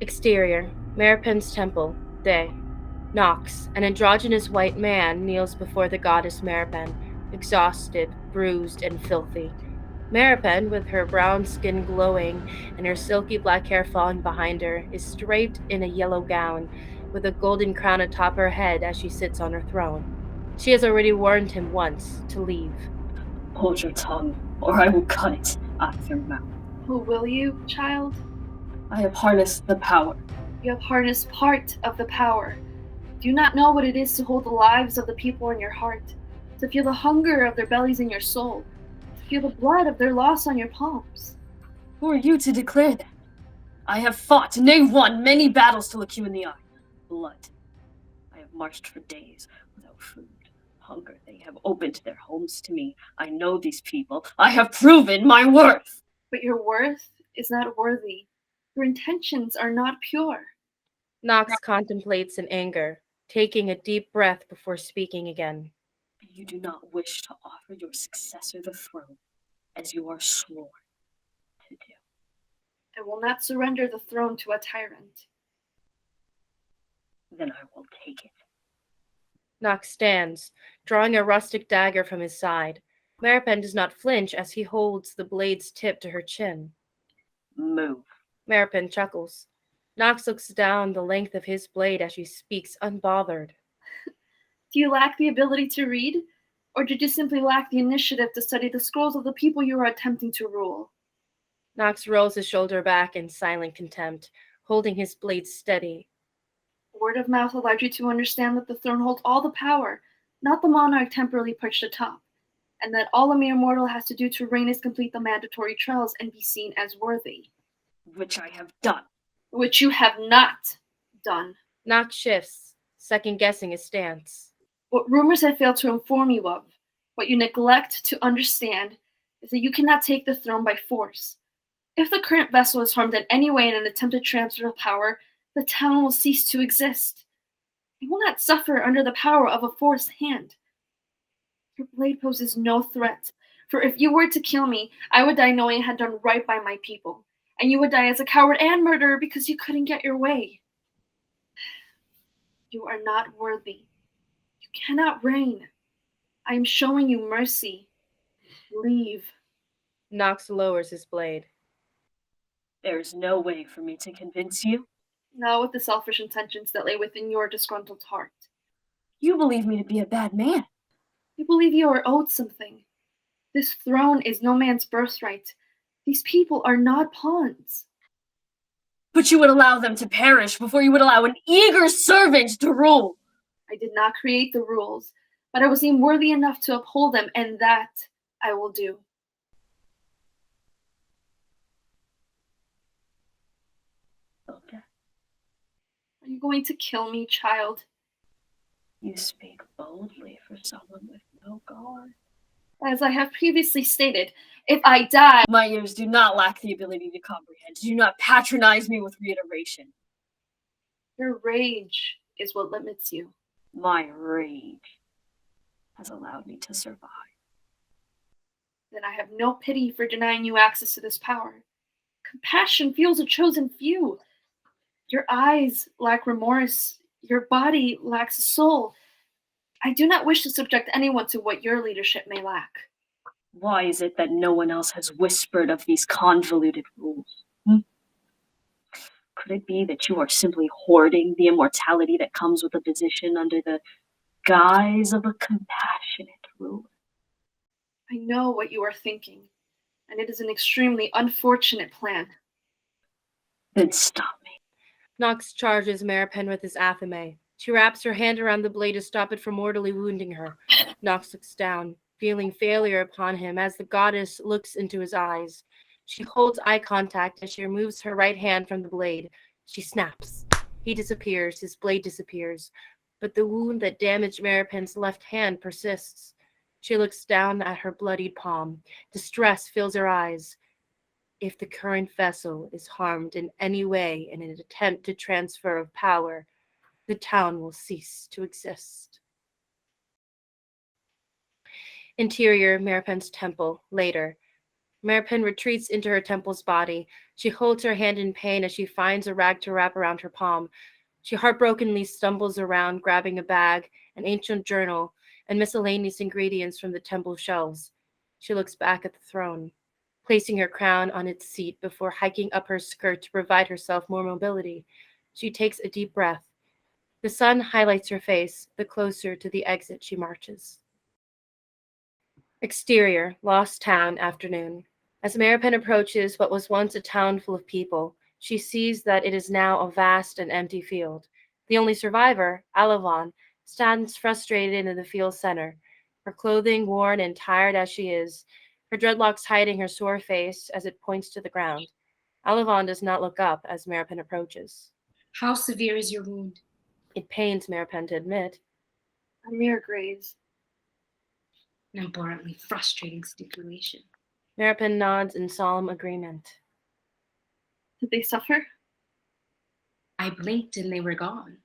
Exterior, Maripen's temple, day. Nox, an androgynous white man, kneels before the goddess Maripen, exhausted, bruised, and filthy. Maripen, with her brown skin glowing and her silky black hair falling behind her, is draped in a yellow gown, with a golden crown atop her head as she sits on her throne. She has already warned him once to leave. Hold your tongue, or I will cut it out of your mouth. Oh, will you, child? I have harnessed the power. You have harnessed part of the power. Do you not know what it is to hold the lives of the people in your heart, to feel the hunger of their bellies in your soul, to feel the blood of their loss on your palms? Who are you to declare that? I have fought, nay won, many battles to look you in the eye. Blood. I have marched for days without food. Hunger. They have opened their homes to me. I know these people. I have proven my worth. But your worth is not worthy. Your intentions are not pure. Nox contemplates in anger, taking a deep breath before speaking again. You do not wish to offer your successor the throne, as you are sworn to do. I will not surrender the throne to a tyrant. Then I will take it. Nox stands, drawing a rustic dagger from his side. Maripen does not flinch as he holds the blade's tip to her chin. Move. Maripen chuckles. Nox looks down the length of his blade as she speaks unbothered. Do you lack the ability to read? Or did you simply lack the initiative to study the scrolls of the people you are attempting to rule? Nox rolls his shoulder back in silent contempt, holding his blade steady. Word of mouth allowed you to understand that the throne holds all the power, not the monarch temporarily perched atop, and that all a mere mortal has to do to reign is complete the mandatory trials and be seen as worthy. Which I have done. Which you have not done. Nox shifts, second-guessing his stance. What rumors have failed to inform you of, what you neglect to understand, is that you cannot take the throne by force. If the current vessel is harmed in any way in an attempted transfer of power, the town will cease to exist. You will not suffer under the power of a forced hand. Your blade poses no threat, for if you were to kill me, I would die knowing I had done right by my people, and you would die as a coward and murderer because you couldn't get your way. You are not worthy. You cannot reign. I am showing you mercy. Leave. Nox lowers his blade. There is no way for me to convince you. Not with the selfish intentions that lay within your disgruntled heart. You believe me to be a bad man. You believe you are owed something. This throne is no man's birthright. These people are not pawns. But you would allow them to perish before you would allow an eager servant to rule. I did not create the rules, but I was deemed worthy enough to uphold them, and that I will do. Okay. Are you going to kill me, child? You speak boldly for someone with no guard. As I have previously stated, if I die... My ears do not lack the ability to comprehend. Do not patronize me with reiteration. Your rage is what limits you. My rage has allowed me to survive. Then I have no pity for denying you access to this power. Compassion fuels a chosen few. Your eyes lack remorse. Your body lacks a soul. I do not wish to subject anyone to what your leadership may lack. Why is it that no one else has whispered of these convoluted rules? Could it be that you are simply hoarding the immortality that comes with a position under the guise of a compassionate ruler? I know what you are thinking, and it is an extremely unfortunate plan. Then stop me. Nox charges Maripen with his athame. She wraps her hand around the blade to stop it from mortally wounding her. Nox looks down, feeling failure upon him as the goddess looks into his eyes. She holds eye contact as she removes her right hand from the blade. She snaps. He disappears, his blade disappears, but the wound that damaged Maripen's left hand persists. She looks down at her bloodied palm. Distress fills her eyes. If the current vessel is harmed in any way in an attempt to transfer of power, the town will cease to exist. Interior, Maripen's temple, later. Maripen retreats into her temple's body. She holds her hand in pain as she finds a rag to wrap around her palm. She heartbrokenly stumbles around, grabbing a bag, an ancient journal, and miscellaneous ingredients from the temple shelves. She looks back at the throne, placing her crown on its seat before hiking up her skirt to provide herself more mobility. She takes a deep breath. The sun highlights her face, the closer to the exit she marches. Exterior, Lost Town, afternoon. As Maripen approaches what was once a town full of people, she sees that it is now a vast and empty field. The only survivor, Alavon, stands frustrated in the field's center, her clothing worn and tired as she is, her dreadlocks hiding her sore face as it points to the ground. Alavon does not look up as Maripen approaches. How severe is your wound? It pains Maripen to admit. A mere graze. An abhorrently frustrating stipulation. Maripen nods in solemn agreement. Did they suffer? I blinked and they were gone.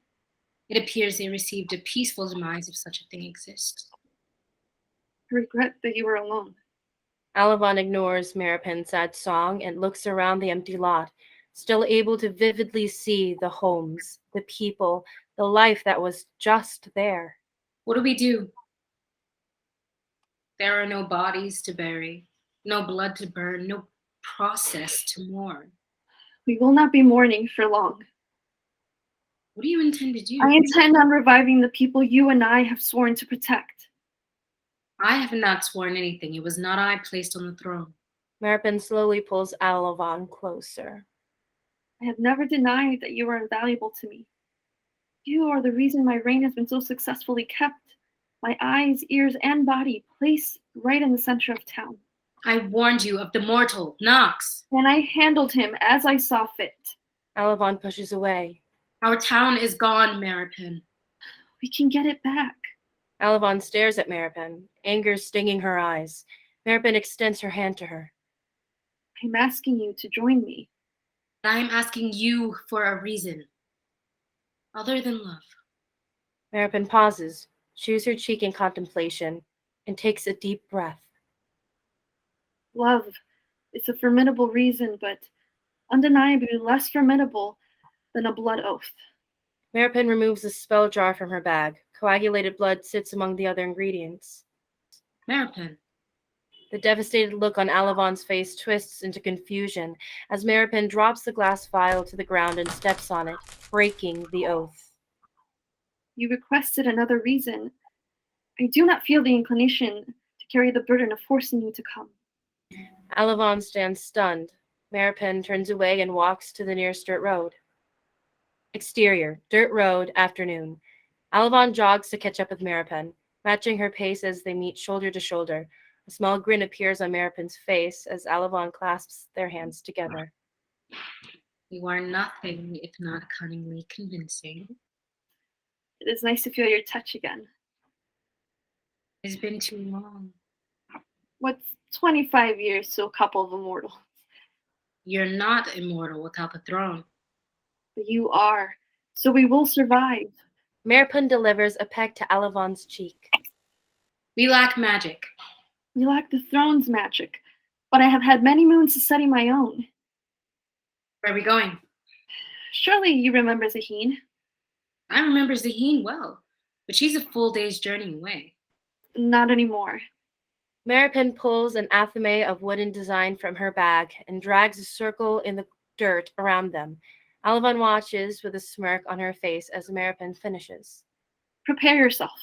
It appears they received a peaceful demise if such a thing exists. I regret that you were alone. Alavon ignores Maripen's sad song and looks around the empty lot, still able to vividly see the homes, the people, the life that was just there. What do we do? There are no bodies to bury, no blood to burn, no process to mourn. We will not be mourning for long. What do you intend to do? I intend on reviving the people you and I have sworn to protect. I have not sworn anything. It was not I placed on the throne. Maripen slowly pulls Alavon closer. I have never denied that you are invaluable to me. You are the reason my reign has been so successfully kept. My eyes, ears, and body placed right in the center of town. I warned you of the mortal, Nox. And I handled him as I saw fit. Alavon pushes away. Our town is gone, Maripen. We can get it back. Alavon stares at Maripen, anger stinging her eyes. Maripen extends her hand to her. I'm asking you to join me. I am asking you for a reason. Other than love. Maripen pauses, chews her cheek in contemplation, and takes a deep breath. Love is a formidable reason, but undeniably less formidable than a blood oath. Maripen removes the spell jar from her bag. Coagulated blood sits among the other ingredients. Maripen. The devastated look on Alavon's face twists into confusion as Maripen drops the glass vial to the ground and steps on it, breaking the oath. You requested another reason. I do not feel the inclination to carry the burden of forcing you to come. Alavon stands stunned. Maripen turns away and walks to the nearest dirt road. Exterior, dirt road, afternoon. Alavon jogs to catch up with Maripen, matching her pace as they meet shoulder to shoulder. A small grin appears on Maripen's face as Alavon clasps their hands together. You are nothing if not cunningly convincing. It is nice to feel your touch again. It's been too long. What's 25 years to a couple of immortals? You're not immortal without the throne. But you are, so we will survive. Maripen delivers a peck to Alavon's cheek. We lack magic. You lack the throne's magic, but I have had many moons to study my own. Where are we going? Surely you remember Zaheen. I remember Zaheen well, but she's a full day's journey away. Not anymore. Maripen pulls an athame of wooden design from her bag and drags a circle in the dirt around them. Alavon watches with a smirk on her face as Maripen finishes. Prepare yourself.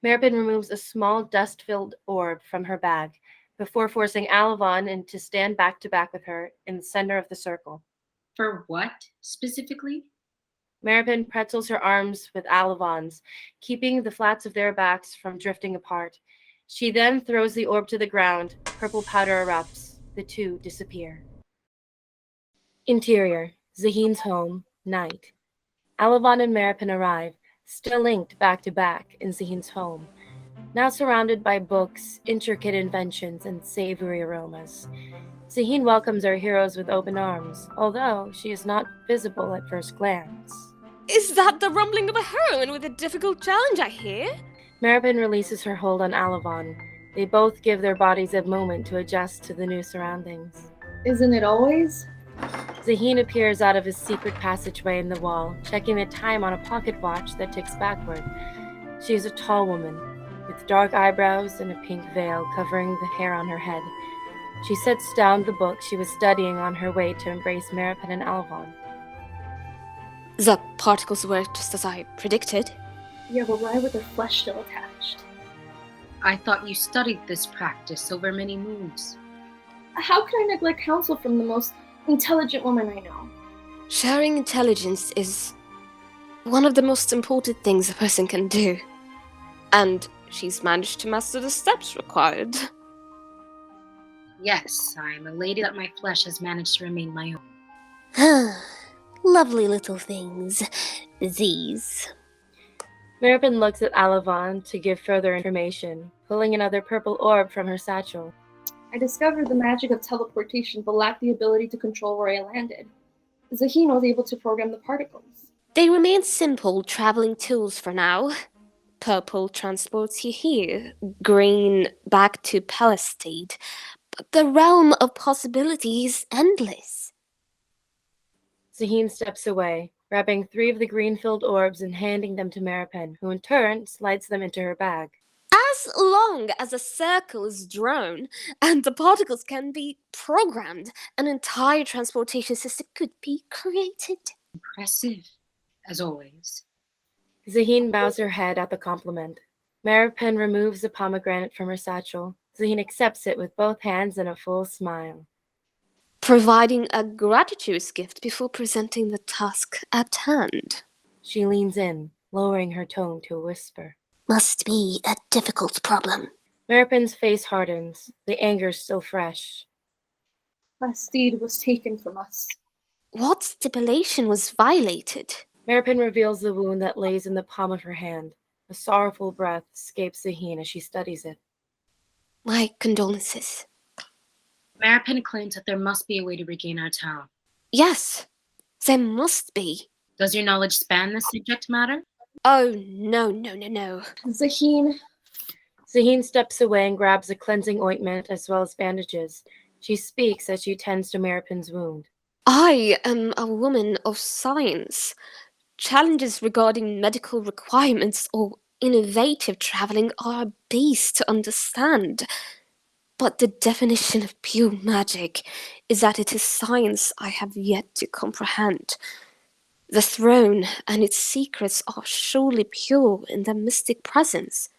Maripen removes a small dust-filled orb from her bag before forcing Alavon to stand back to back with her in the center of the circle. For what, specifically? Maripen pretzels her arms with Alavon's, keeping the flats of their backs from drifting apart. She then throws the orb to the ground. Purple powder erupts. The two disappear. Interior, Zaheen's home, night. Alavon and Maripen arrive, still linked back to back in Zaheen's home, now surrounded by books, intricate inventions, and savory aromas. Zaheen welcomes our heroes with open arms, although she is not visible at first glance. Is that the rumbling of a heroine with a difficult challenge, I hear? Maripen releases her hold on Alavon. They both give their bodies a moment to adjust to the new surroundings. Isn't it always? Zaheen appears out of his secret passageway in the wall, checking the time on a pocket watch that ticks backward. She is a tall woman, with dark eyebrows and a pink veil covering the hair on her head. She sets down the book she was studying on her way to embrace Maripen and Alavon. The particles were just as I predicted. You have arrived with her flesh still attached. I thought you studied this practice over many moons. How could I neglect counsel from the most intelligent woman I know? Sharing intelligence is one of the most important things a person can do. And she's managed to master the steps required. Yes, I'm elated that my flesh has managed to remain my own. Lovely little things, these. Maripen looks at Alavon to give further information, pulling another purple orb from her satchel. I discovered the magic of teleportation but lacked the ability to control where I landed. Zaheen was able to program the particles. They remain simple traveling tools for now. Purple transports you here, green back to Palestine. But the realm of possibility is endless. Zaheen steps away, grabbing 3 of the green-filled orbs and handing them to Maripen, who in turn slides them into her bag. As long as a circle is drawn and the particles can be programmed, an entire transportation system could be created. Impressive, as always. Zaheen bows her head at the compliment. Maripen removes the pomegranate from her satchel. Zaheen accepts it with both hands and a full smile. Providing a gratuitous gift before presenting the task at hand. She leans in, lowering her tone to a whisper. Must be a difficult problem. Maripen's face hardens, the anger still fresh. Bastide was taken from us. What stipulation was violated? Maripen reveals the wound that lays in the palm of her hand. A sorrowful breath escapes Zaheen as she studies it. My condolences. Maripen claims that there must be a way to regain our town. Yes, there must be. Does your knowledge span the subject matter? Oh, no. Zaheen, Zaheen steps away and grabs a cleansing ointment as well as bandages. She speaks as she tends to Maripen's wound. I am a woman of science. Challenges regarding medical requirements or innovative traveling are a beast to understand. But the definition of pure magic is that it is science I have yet to comprehend. The throne and its secrets are surely pure in their mystic presence.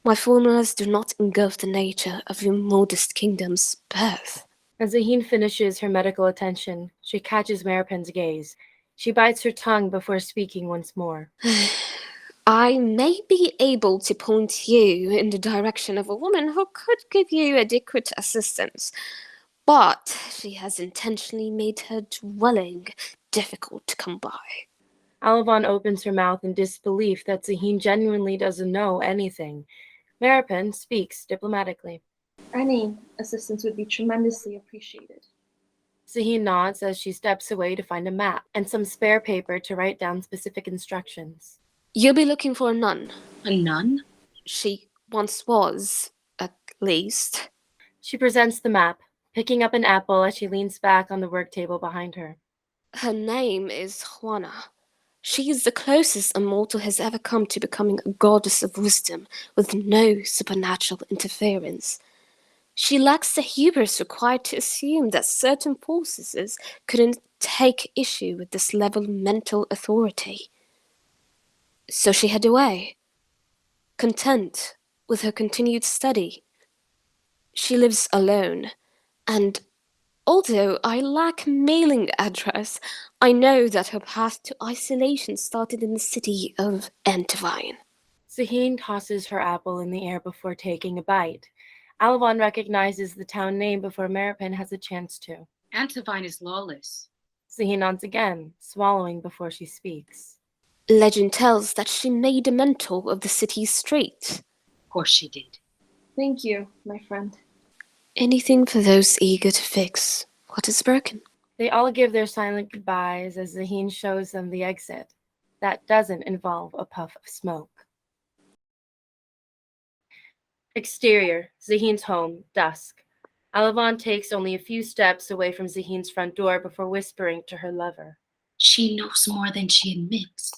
My formulas do not engulf the nature of your modest kingdom's birth. As Zaheen finishes her medical attention, she catches Maripen's gaze. She bites her tongue before speaking once more. I may be able to point you in the direction of a woman who could give you adequate assistance, but she has intentionally made her dwelling difficult to come by. Alavon opens her mouth in disbelief that Zaheen genuinely doesn't know anything. Maripen speaks diplomatically. any assistance would be tremendously appreciated. Zaheen nods as she steps away to find a map and some spare paper to write down specific instructions. You'll be looking for a nun. A nun? She once was, at least. She presents the map, picking up an apple as she leans back on the work table behind her. Her name is Juana. She is the closest a mortal has ever come to becoming a goddess of wisdom with no supernatural interference. She lacks the hubris required to assume that certain forces couldn't take issue with this level of mental authority. So she hid away, content with her continued study. She lives alone, and although I lack mailing address, I know that her path to isolation started in the city of Antevine. Zaheen tosses her apple in the air before taking a bite. Alavon recognizes the town name before Maripen has a chance to. Antevine is lawless. Zaheen nods again, swallowing before she speaks. Legend tells that she made a mentor of the city's street. Of course she did. Thank you, my friend. Anything for those eager to fix what is broken. They all give their silent goodbyes as Zaheen shows them the exit. That doesn't involve a puff of smoke. Exterior, Zahin's home, dusk. Alavon takes only a few steps away from Zahin's front door before whispering to her lover. She knows more than she admits.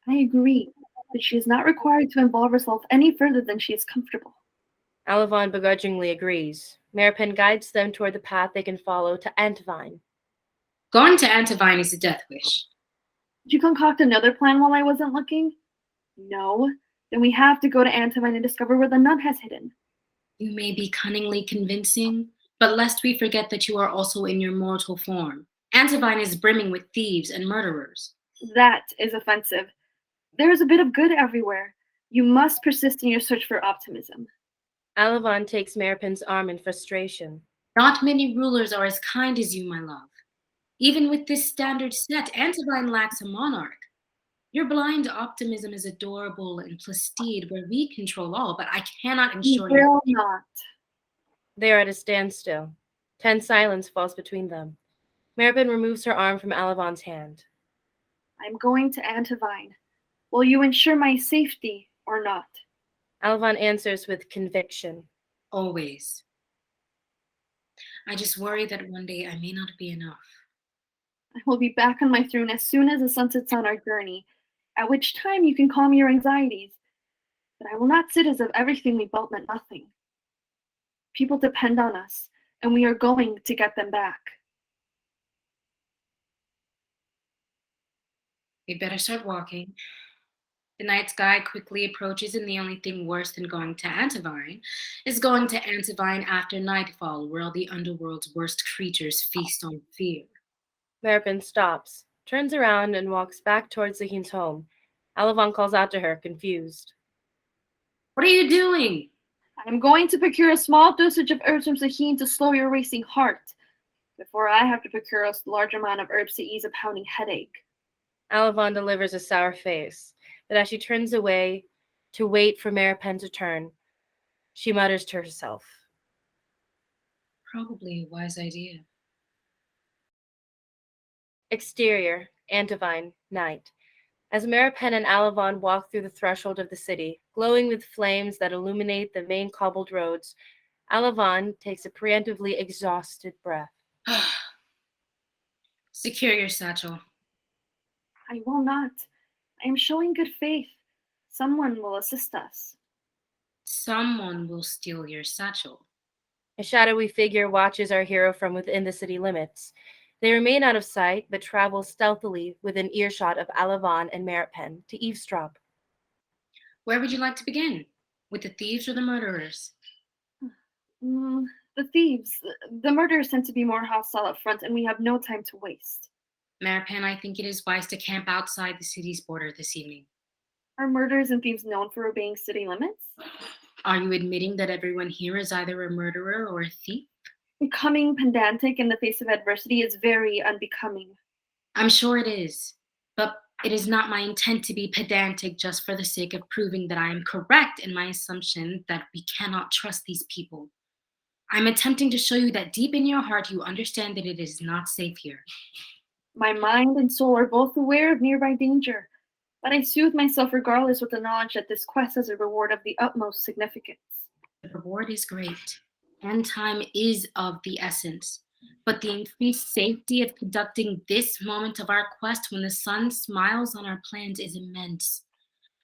I agree, but she is not required to involve herself any further than she is comfortable. Alavon begrudgingly agrees. Maripen guides them toward the path they can follow to Antivine. Going to Antivine is a death wish. Did you concoct another plan while I wasn't looking? No. Then we have to go to Antivine and discover where the nun has hidden. You may be cunningly convincing, but lest we forget that you are also in your mortal form. Antivine is brimming with thieves and murderers. That is offensive. There is a bit of good everywhere. You must persist in your search for optimism. Alavon takes Maripen's arm in frustration. Not many rulers are as kind as you, my love. Even with this standard set, Antivine lacks a monarch. Your blind optimism is adorable and placid, where we control all, but I cannot ensure You will not. They are at a standstill. Tense silence falls between them. Maripen removes her arm from Alavon's hand. I'm going to Antivine. Will you ensure my safety or not? Alavon answers with conviction. Always. I just worry that one day I may not be enough. I will be back on my throne as soon as the sun sets on our journey, at which time you can calm your anxieties. But I will not sit as if everything we built meant nothing. People depend on us, and we are going to get them back. We'd better start walking. The night sky quickly approaches, and the only thing worse than going to Antivine is going to Antivine after nightfall, where all the underworld's worst creatures feast on fear. Maripen stops, turns around, and walks back towards Zahin's home. Alavon calls out to her, confused. What are you doing? I'm going to procure a small dosage of herbs from Zahin to slow your racing heart, before I have to procure a large amount of herbs to ease a pounding headache. Alavon delivers a sour face, but as she turns away to wait for Maripen to turn, she mutters to herself. Probably a wise idea. Exterior, Antivine, night. As Maripen and Alavon walk through the threshold of the city, glowing with flames that illuminate the main cobbled roads, Alavon takes a preemptively exhausted breath. Secure your satchel. I will not. I am showing good faith. Someone will assist us. Someone will steal your satchel. A shadowy figure watches our hero from within the city limits. They remain out of sight, but travel stealthily within earshot of Alavon and Maripen to eavesdrop. Where would you like to begin? With the thieves or the murderers? The thieves. The murderers tend to be more hostile up front, and we have no time to waste. Maripen, I think it is wise to camp outside the city's border this evening. Are murderers and thieves known for obeying city limits? Are you admitting that everyone here is either a murderer or a thief? Becoming pedantic in the face of adversity is very unbecoming. I'm sure it is, but it is not my intent to be pedantic just for the sake of proving that I am correct in my assumption that we cannot trust these people. I'm attempting to show you that deep in your heart you understand that it is not safe here. My mind and soul are both aware of nearby danger, but I soothe myself regardless with the knowledge that this quest has a reward of the utmost significance. The reward is great, and time is of the essence. But the increased safety of conducting this moment of our quest when the sun smiles on our plans is immense.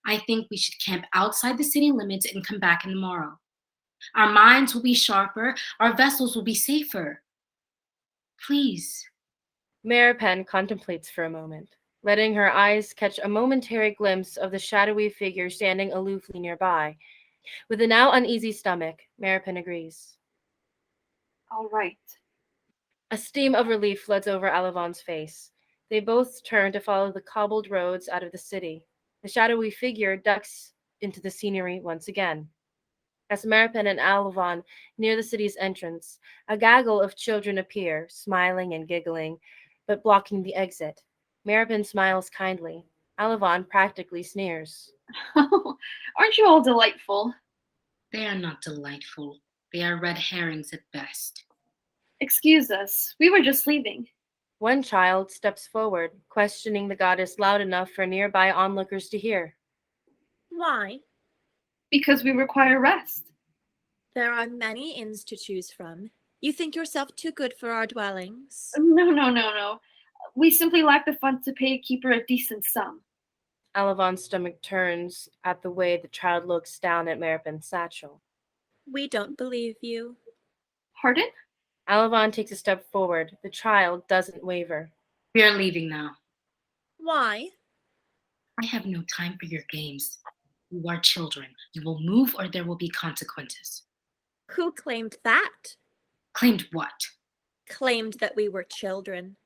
I think we should camp outside the city limits and come back in the morrow. Our minds will be sharper, our vessels will be safer. Please. Maripen contemplates for a moment, letting her eyes catch a momentary glimpse of the shadowy figure standing aloofly nearby. With a now uneasy stomach, Maripen agrees. All right. A steam of relief floods over Alavon's face. They both turn to follow the cobbled roads out of the city. The shadowy figure ducks into the scenery once again. As Maripen and Alavon near the city's entrance, a gaggle of children appear, smiling and giggling, but blocking the exit. Maripen smiles kindly. Alavon practically sneers. Aren't you all delightful? They are not delightful. They are red herrings at best. Excuse us. We were just leaving. One child steps forward, questioning the goddess loud enough for nearby onlookers to hear. Why? Because we require rest. There are many inns to choose from. You think yourself too good for our dwellings? No. We simply lack the funds to pay a keeper a decent sum. Alavon's stomach turns at the way the child looks down at Maripen's satchel. We don't believe you. Pardon? Alavon takes a step forward. The child doesn't waver. We are leaving now. Why? I have no time for your games. You are children. You will move or there will be consequences. Who claimed that? Claimed what? Claimed that we were children.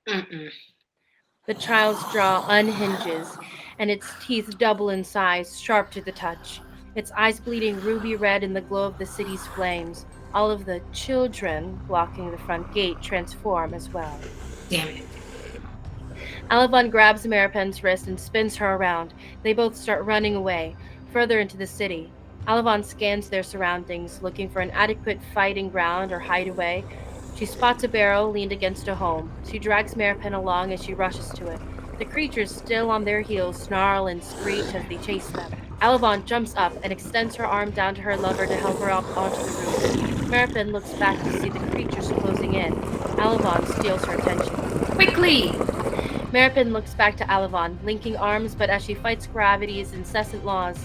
Mm-mm. The child's jaw unhinges, and its teeth double in size, sharp to the touch. Its eyes bleeding ruby red in the glow of the city's flames. All of the children blocking the front gate transform as well. Damn it. Alavon grabs Maripen's wrist and spins her around. They both start running away, further into the city. Alavon scans their surroundings, looking for an adequate fighting ground or hideaway. She spots a barrel leaned against a home. She drags Maripen along as she rushes to it. The creatures, still on their heels, snarl and screech as they chase them. Alavon jumps up and extends her arm down to her lover to help her up onto the roof. Maripen looks back to see the creatures closing in. Alavon steals her attention. Quickly! Maripen looks back to Alavon, linking arms, but as she fights gravity's incessant laws,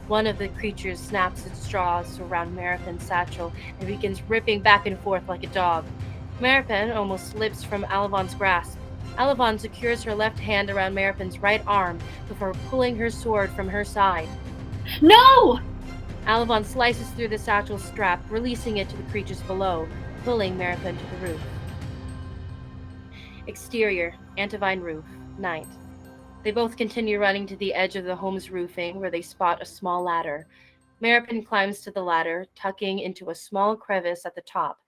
one of the creatures snaps its jaws around Maripen's satchel and begins ripping back and forth like a dog. Maripen almost slips from Alavon's grasp. Alavon secures her left hand around Maripen's right arm before pulling her sword from her side. No! Alavon slices through the satchel strap, releasing it to the creatures below, pulling Maripen to the roof. Exterior, Antivine roof, night. They both continue running to the edge of the home's roofing, where they spot a small ladder. Maripen climbs to the ladder, tucking into a small crevice at the top.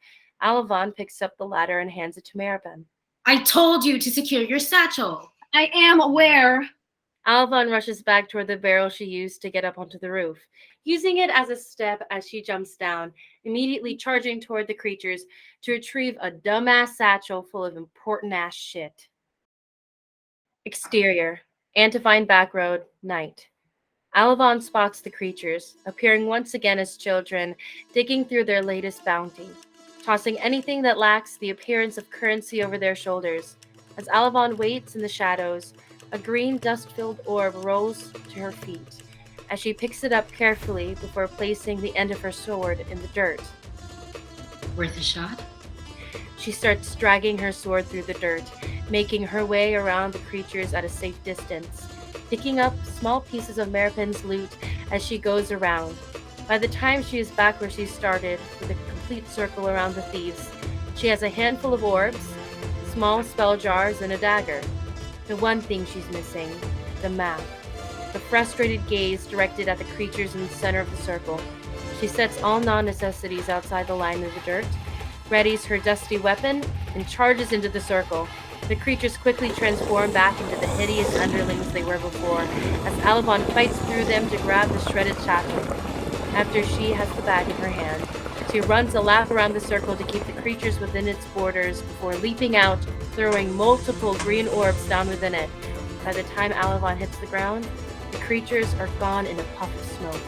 Alavon picks up the ladder and hands it to Maripen. I told you to secure your satchel. I am aware. Alavon rushes back toward the barrel she used to get up onto the roof, using it as a step as she jumps down, immediately charging toward the creatures to retrieve a dumbass satchel full of important-ass shit. Exterior, Antivine back road, night. Alavon spots the creatures, appearing once again as children, digging through their latest bounty, tossing anything that lacks the appearance of currency over their shoulders. As Alavon waits in the shadows, a green dust-filled orb rolls to her feet, as she picks it up carefully before placing the end of her sword in the dirt. Worth a shot? She starts dragging her sword through the dirt, making her way around the creatures at a safe distance, picking up small pieces of Maripen's loot as she goes around. By the time she is back where she started, with a complete circle around the thieves, she has a handful of orbs, small spell jars, and a dagger. The one thing she's missing, the map. The frustrated gaze directed at the creatures in the center of the circle. She sets all non-necessities outside the line of the dirt, readies her dusty weapon, and charges into the circle. The creatures quickly transform back into the hideous underlings they were before, as Alavon fights through them to grab the shredded satchel. After she has the bag in her hand, she runs a lap around the circle to keep the creatures within its borders before leaping out, throwing multiple green orbs down within it. By the time Alavon hits the ground, the creatures are gone in a puff of smoke,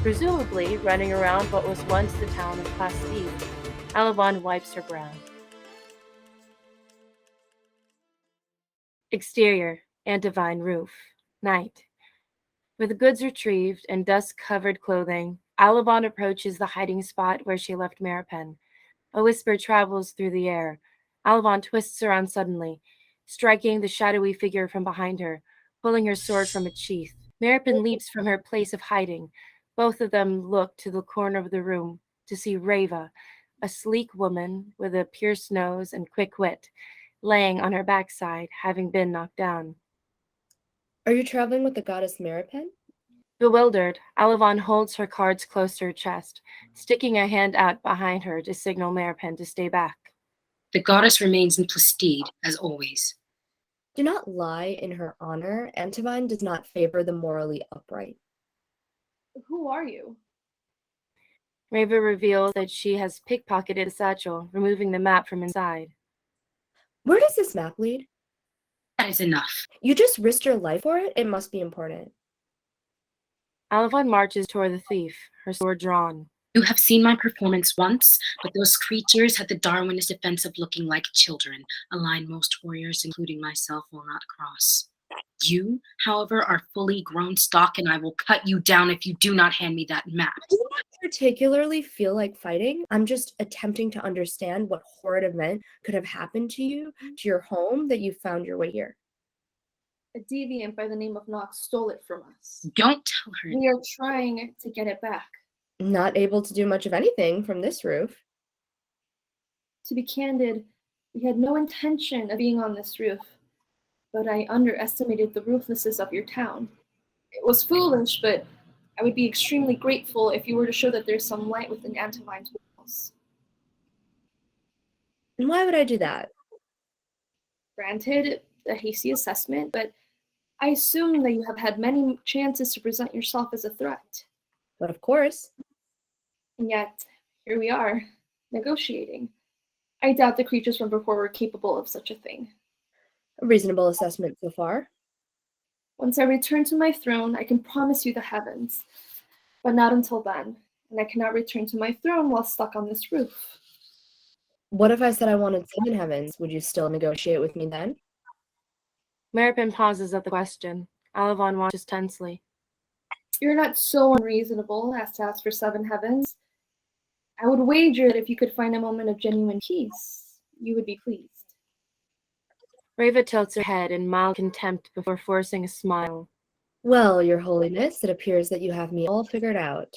presumably running around what was once the town of Plastide. Alavon wipes her brow. Exterior, Antivine roof, night. With the goods retrieved and dust-covered clothing, Alavon approaches the hiding spot where she left Maripen. A whisper travels through the air. Alavon twists around suddenly, striking the shadowy figure from behind her, pulling her sword from its sheath. Maripen leaps from her place of hiding. Both of them look to the corner of the room to see Reva, a sleek woman with a pierced nose and quick wit, laying on her backside, having been knocked down. Are you traveling with the Goddess Maripen? Bewildered, Alavon holds her cards close to her chest, sticking a hand out behind her to signal Maripen to stay back. The goddess remains in Plastide, as always. Do not lie in her honor. Antivine does not favor the morally upright. Who are you? Reva reveals that she has pickpocketed the satchel, removing the map from inside. Where does this map lead? That is enough. You just risked your life for it? It must be important. Alavon marches toward the thief, her sword drawn. You have seen my performance once, but those creatures had the Darwinist defense of looking like children, a line most warriors, including myself, will not cross. You, however, are fully grown stock, and I will cut you down if you do not hand me that map. I do not particularly feel like fighting. I'm just attempting to understand what horrid event could have happened to you, to your home, that you found your way here. A deviant by the name of Nox stole it from us. Don't tell her. We are trying to get it back. Not able to do much of anything from this roof. To be candid, we had no intention of being on this roof, but I underestimated the ruthlessness of your town. It was foolish, but I would be extremely grateful if you were to show that there's some light within Antivine's walls. And why would I do that? Granted, a hasty assessment, but I assume that you have had many chances to present yourself as a threat. But of course. And yet, here we are, negotiating. I doubt the creatures from before were capable of such a thing. A reasonable assessment so far. Once I return to my throne, I can promise you the heavens. But not until then, and I cannot return to my throne while stuck on this roof. What if I said I wanted 7 heavens? Would you still negotiate with me then? Maripen pauses at the question. Alavon watches tensely. You're not so unreasonable as to ask for 7 heavens. I would wager that if you could find a moment of genuine peace, you would be pleased. Reva tilts her head in mild contempt before forcing a smile. Well, your holiness, it appears that you have me all figured out.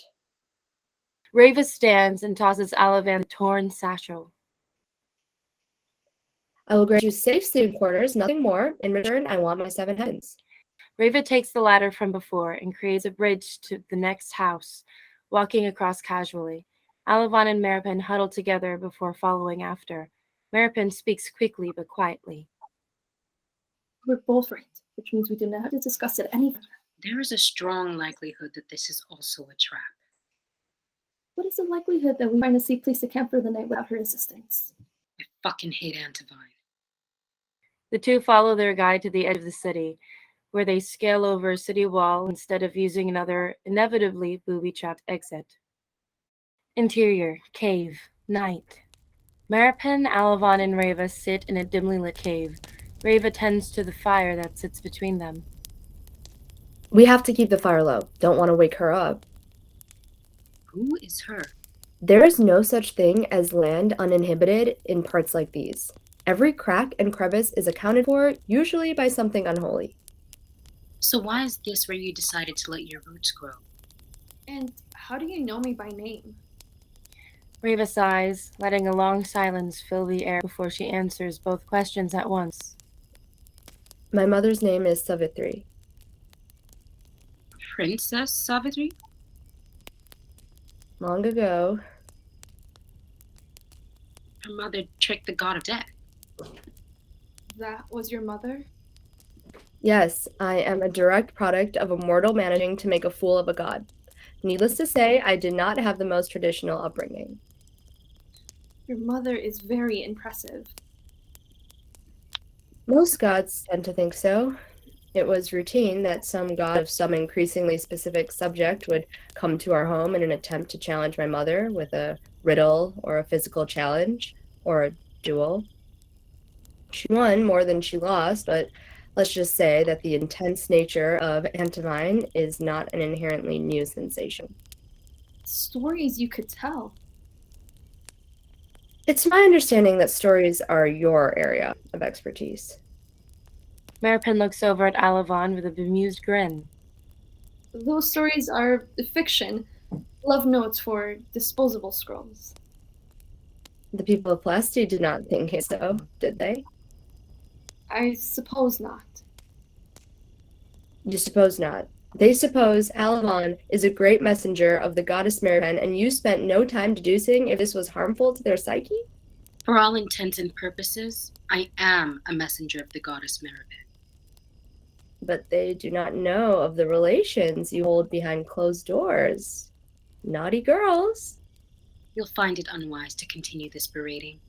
Reva stands and tosses Alavon the torn satchel. I will grant you safe sleeping quarters, nothing more. In return, I want my 7 heavens. Reva takes the ladder from before and creates a bridge to the next house, walking across casually. Alavon and Maripen huddle together before following after. Maripen speaks quickly but quietly. We're both right, which means we do not have to discuss it any further. There is a strong likelihood that this is also a trap. What is the likelihood that we find a safe place to camp for the night without her assistance? I fucking hate Antivine. The two follow their guide to the edge of the city, where they scale over a city wall instead of using another, inevitably booby-trapped exit. Interior, cave, night. Maripen, Alavon, and Reva sit in a dimly lit cave. Reva tends to the fire that sits between them. We have to keep the fire low. Don't want to wake her up. Who is her? There is no such thing as land uninhibited in parts like these. Every crack and crevice is accounted for, usually by something unholy. So why is this where you decided to let your roots grow? And how do you know me by name? Reva sighs, letting a long silence fill the air before she answers both questions at once. My mother's name is Savitri. Princess Savitri? Long ago. Her mother tricked the god of death. That was your mother? Yes, I am a direct product of a mortal managing to make a fool of a god. Needless to say, I did not have the most traditional upbringing. Your mother is very impressive. Most gods tend to think so. It was routine that some god of some increasingly specific subject would come to our home in an attempt to challenge my mother with a riddle or a physical challenge or a duel. She won more than she lost, but let's just say that the intense nature of Antivine is not an inherently new sensation. Stories you could tell. It's my understanding that stories are your area of expertise. Maripen looks over at Alavon with a bemused grin. Those stories are fiction, love notes for disposable scrolls. The people of Plasti did not think so, did they? I suppose not. You suppose not. They suppose Alavon is a great messenger of the Goddess Maripen, and you spent no time deducing if this was harmful to their psyche? For all intents and purposes, I am a messenger of the Goddess Maripen. But they do not know of the relations you hold behind closed doors. Naughty girls. You'll find it unwise to continue this berating.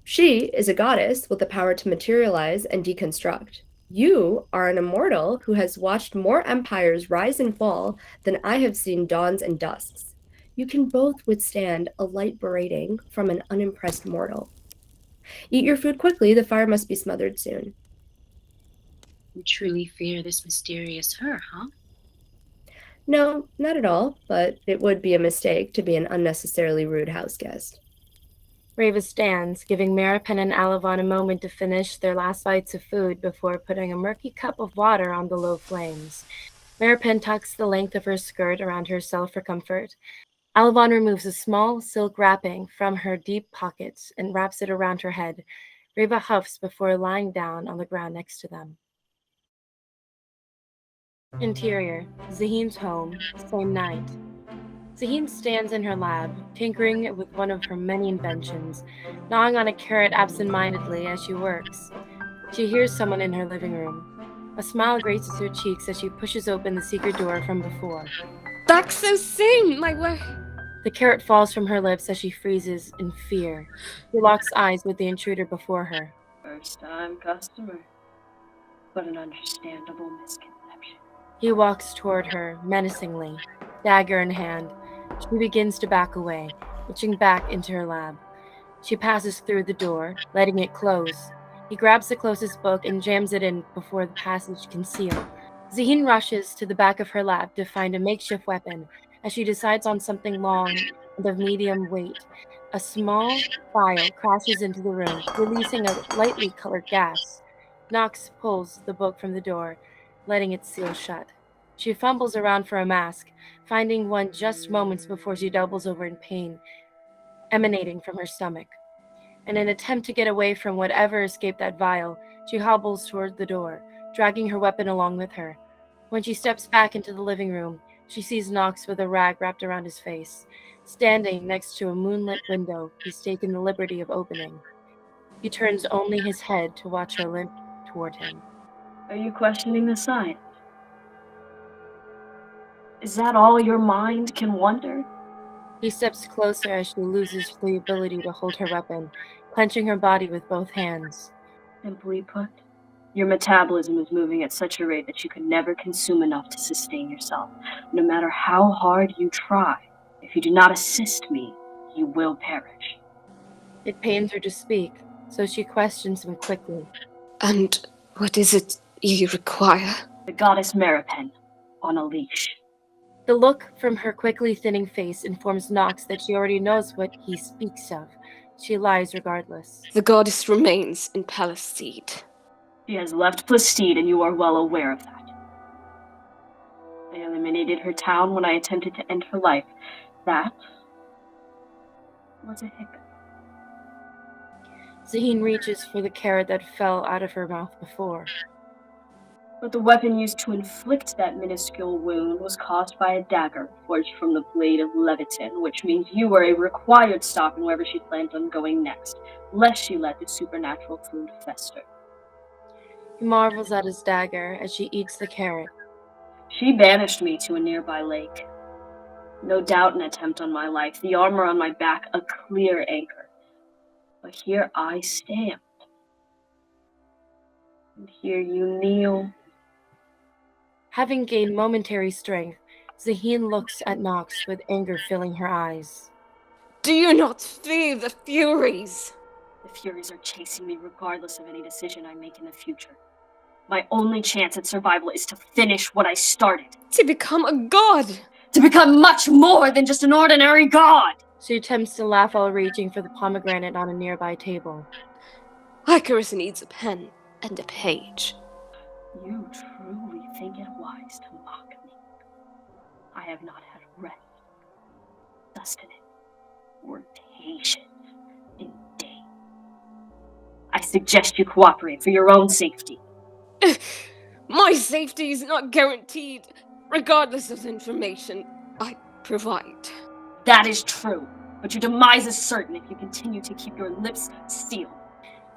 She is a goddess with the power to materialize and deconstruct. You are an immortal who has watched more empires rise and fall than I have seen dawns and dusks. you can both withstand a light berating from an unimpressed mortal. Eat your food quickly, the fire must be smothered soon. You truly fear this mysterious her, huh? No, not at all, but it would be a mistake to be an unnecessarily rude house guest. Reva stands, giving Maripen and Alavon a moment to finish their last bites of food before putting a murky cup of water on the low flames. Maripen tucks the length of her skirt around herself for comfort. Alavon removes a small silk wrapping from her deep pockets and wraps it around her head. Reva huffs before lying down on the ground next to them. Interior, Zahin's home, same night. Zahin stands in her lab, tinkering with one of her many inventions, gnawing on a carrot absent-mindedly as she works. She hears someone in her living room. A smile graces her cheeks as she pushes open the secret door from before. Back so soon, my word. The carrot falls from her lips as she freezes in fear. She locks eyes with the intruder before her. First-time customer, but an understandable misconception. He walks toward her, menacingly, dagger in hand. She begins to back away, reaching back into her lab. She passes through the door, letting it close. He grabs the closest book and jams it in before the passage can seal. Zahin rushes to the back of her lab to find a makeshift weapon as she decides on something long and of medium weight. A small file crashes into the room, releasing a lightly colored gas. Knox pulls the book from the door, letting it seal shut. She fumbles around for a mask, finding one just moments before she doubles over in pain, emanating from her stomach. In an attempt to get away from whatever escaped that vial, she hobbles toward the door, dragging her weapon along with her. When she steps back into the living room, she sees Knox with a rag wrapped around his face, standing next to a moonlit window he's taken the liberty of opening. He turns only his head to watch her limp toward him. Are you questioning the sign? Is that all your mind can wonder? He steps closer as she loses the ability to hold her weapon, clenching her body with both hands. Simply put, your metabolism is moving at such a rate that you could never consume enough to sustain yourself. No matter how hard you try, if you do not assist me, you will perish. It pains her to speak, so she questions him quickly. And what is it you require? The Goddess Maripen, on a leash. The look from her quickly thinning face informs Knox that she already knows what he speaks of. She lies regardless. The goddess remains in Palestine. She has left Plastide, and you are well aware of that. I eliminated her town when I attempted to end her life. That was a hiccup. Zahin reaches for the carrot that fell out of her mouth before. But the weapon used to inflict that minuscule wound was caused by a dagger forged from the blade of Leviton, which means you were a required stop in wherever she planned on going next, lest she let the supernatural food fester. He marvels at his dagger as she eats the carrot. She banished me to a nearby lake. No doubt an attempt on my life, the armor on my back a clear anchor. But here I stand. And here you kneel. Having gained momentary strength, Zahin looks at Knox with anger filling her eyes. Do you not fear the Furies? The Furies are chasing me regardless of any decision I make in the future. My only chance at survival is to finish what I started. To become a god? To become much more than just an ordinary god! She attempts to laugh while reaching for the pomegranate on a nearby table. Icarus needs a pen and a page. You truly think it wise to mock me? I have not had rest, sustenance, or patience in days. I suggest you cooperate for your own safety. My safety is not guaranteed, regardless of the information I provide. That is true, but your demise is certain if you continue to keep your lips sealed.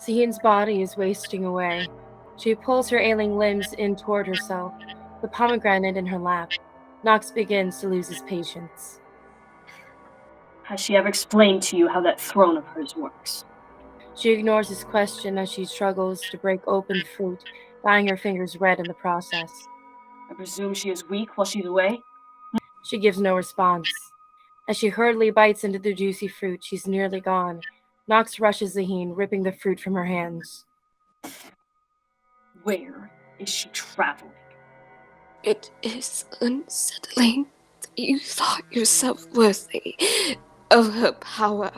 Zahin's body is wasting away. She pulls her ailing limbs in toward herself, the pomegranate in her lap. Knox begins to lose his patience. Has she ever explained to you how that throne of hers works? She ignores his question as she struggles to break open the fruit, dyeing her fingers red in the process. I presume she is weak while she's away? She gives no response. As she hurriedly bites into the juicy fruit, she's nearly gone. Nox rushes Zaheen, ripping the fruit from her hands. Where is she traveling? It is unsettling that you thought yourself worthy of her power.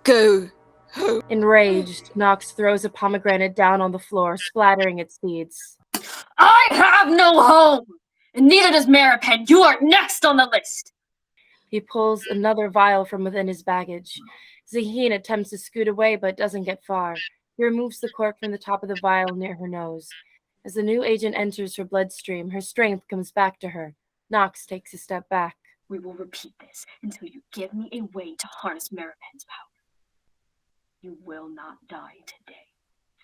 Go home. Enraged, Nox throws a pomegranate down on the floor, splattering its seeds. I have no home! And neither does Maripen. You are next on the list! He pulls another vial from within his baggage. Zaheen attempts to scoot away but doesn't get far. He removes the cork from the top of the vial near her nose. As the new agent enters her bloodstream, her strength comes back to her. Nox takes a step back. We will repeat this until you give me a way to harness Maripen's power. You will not die today.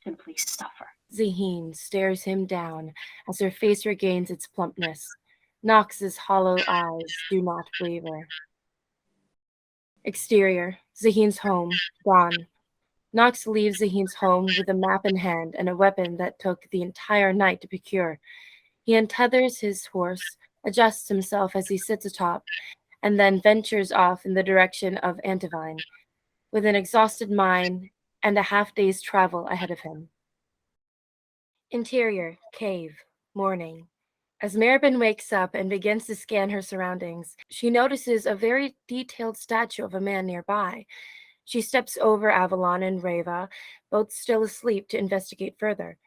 Simply suffer. Zaheen stares him down as her face regains its plumpness. Nox's hollow eyes do not waver. Exterior, Zaheen's home, gone. Nox leaves Zaheen's home with a map in hand and a weapon that took the entire night to procure. He untethers his horse, adjusts himself as he sits atop, and then ventures off in the direction of Antivine, with an exhausted mind and a half-day's travel ahead of him. Interior, cave, morning. As Maripen wakes up and begins to scan her surroundings, she notices a very detailed statue of a man nearby. She steps over Avalon and Reva, both still asleep, to investigate further.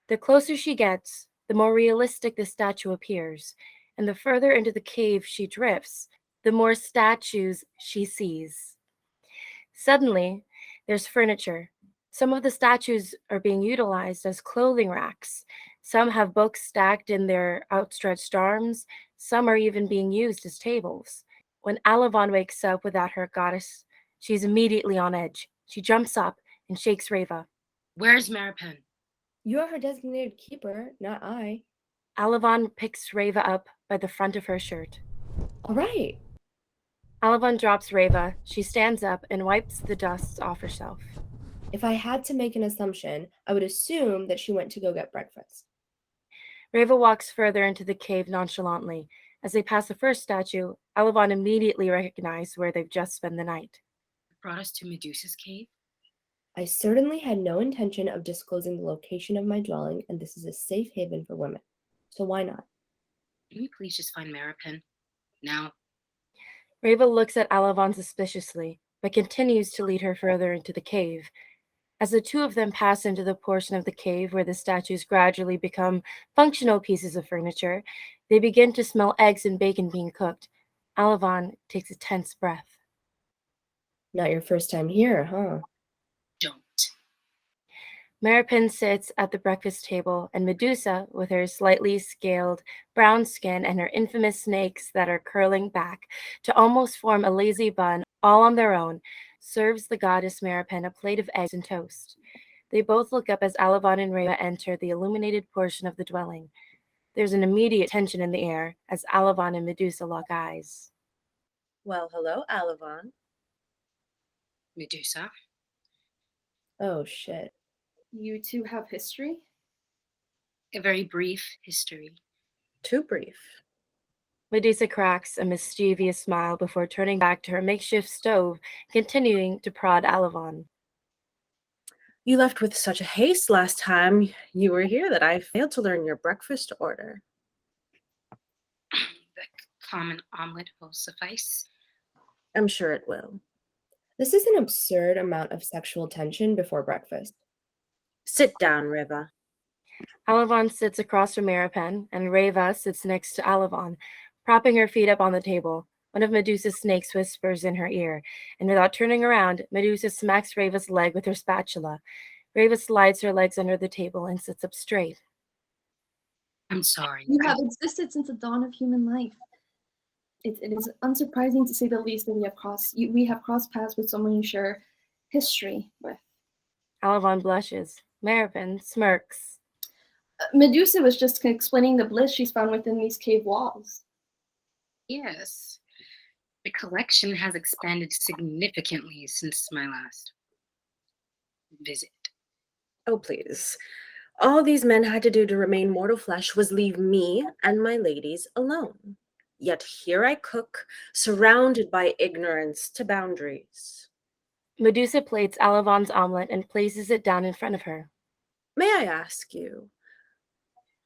The closer she gets, the more realistic the statue appears, and the further into the cave she drifts, the more statues she sees. Suddenly, there's furniture. Some of the statues are being utilized as clothing racks. Some have books stacked in their outstretched arms. Some are even being used as tables. When Alavon wakes up without her goddess, she's immediately on edge. She jumps up and shakes Reva. Where's Maripen? You are her designated keeper, not I. Alavon picks Reva up by the front of her shirt. All right. Alavon drops Reva. She stands up and wipes the dust off herself. If I had to make an assumption, I would assume that she went to go get breakfast. Reva walks further into the cave nonchalantly. As they pass the first statue, Alavon immediately recognizes where they've just spent the night. Brought us to Medusa's cave? I certainly had no intention of disclosing the location of my dwelling, and this is a safe haven for women. So why not? Can we please just find Maripen? Now. Reva looks at Alavon suspiciously, but continues to lead her further into the cave. As the two of them pass into the portion of the cave where the statues gradually become functional pieces of furniture, they begin to smell eggs and bacon being cooked. Alavon takes a tense breath. Not your first time here, huh? Don't. Maripen sits at the breakfast table, and Medusa, with her slightly scaled brown skin and her infamous snakes that are curling back to almost form a lazy bun all on their own, serves the goddess Maripen a plate of eggs and toast. They both look up as Alavon and Reva enter the illuminated portion of the dwelling. There's an immediate tension in the air as Alavon and Medusa lock eyes. Well, hello, Alavon. Medusa? Oh, shit. You two have history? A very brief history. Too brief. Medusa cracks a mischievous smile before turning back to her makeshift stove, continuing to prod Alavon. You left with such a haste last time you were here that I failed to learn your breakfast order. The common omelet will suffice. I'm sure it will. This is an absurd amount of sexual tension before breakfast. Sit down, Reva. Alavon sits across from Maripen, and Reva sits next to Alavon, propping her feet up on the table. One of Medusa's snakes whispers in her ear, and without turning around, Medusa smacks Reva's leg with her spatula. Reva slides her legs under the table and sits up straight. I'm sorry. You have existed since the dawn of human life. It is unsurprising to say the least that we have crossed paths with someone you share history with. Alavon blushes. Maripen smirks. Medusa was just explaining the bliss she's found within these cave walls. Yes. The collection has expanded significantly since my last visit. Oh, please. All these men had to do to remain mortal flesh was leave me and my ladies alone. Yet here I cook, surrounded by ignorance to boundaries. Medusa plates Alavon's omelet and places it down in front of her. May I ask you,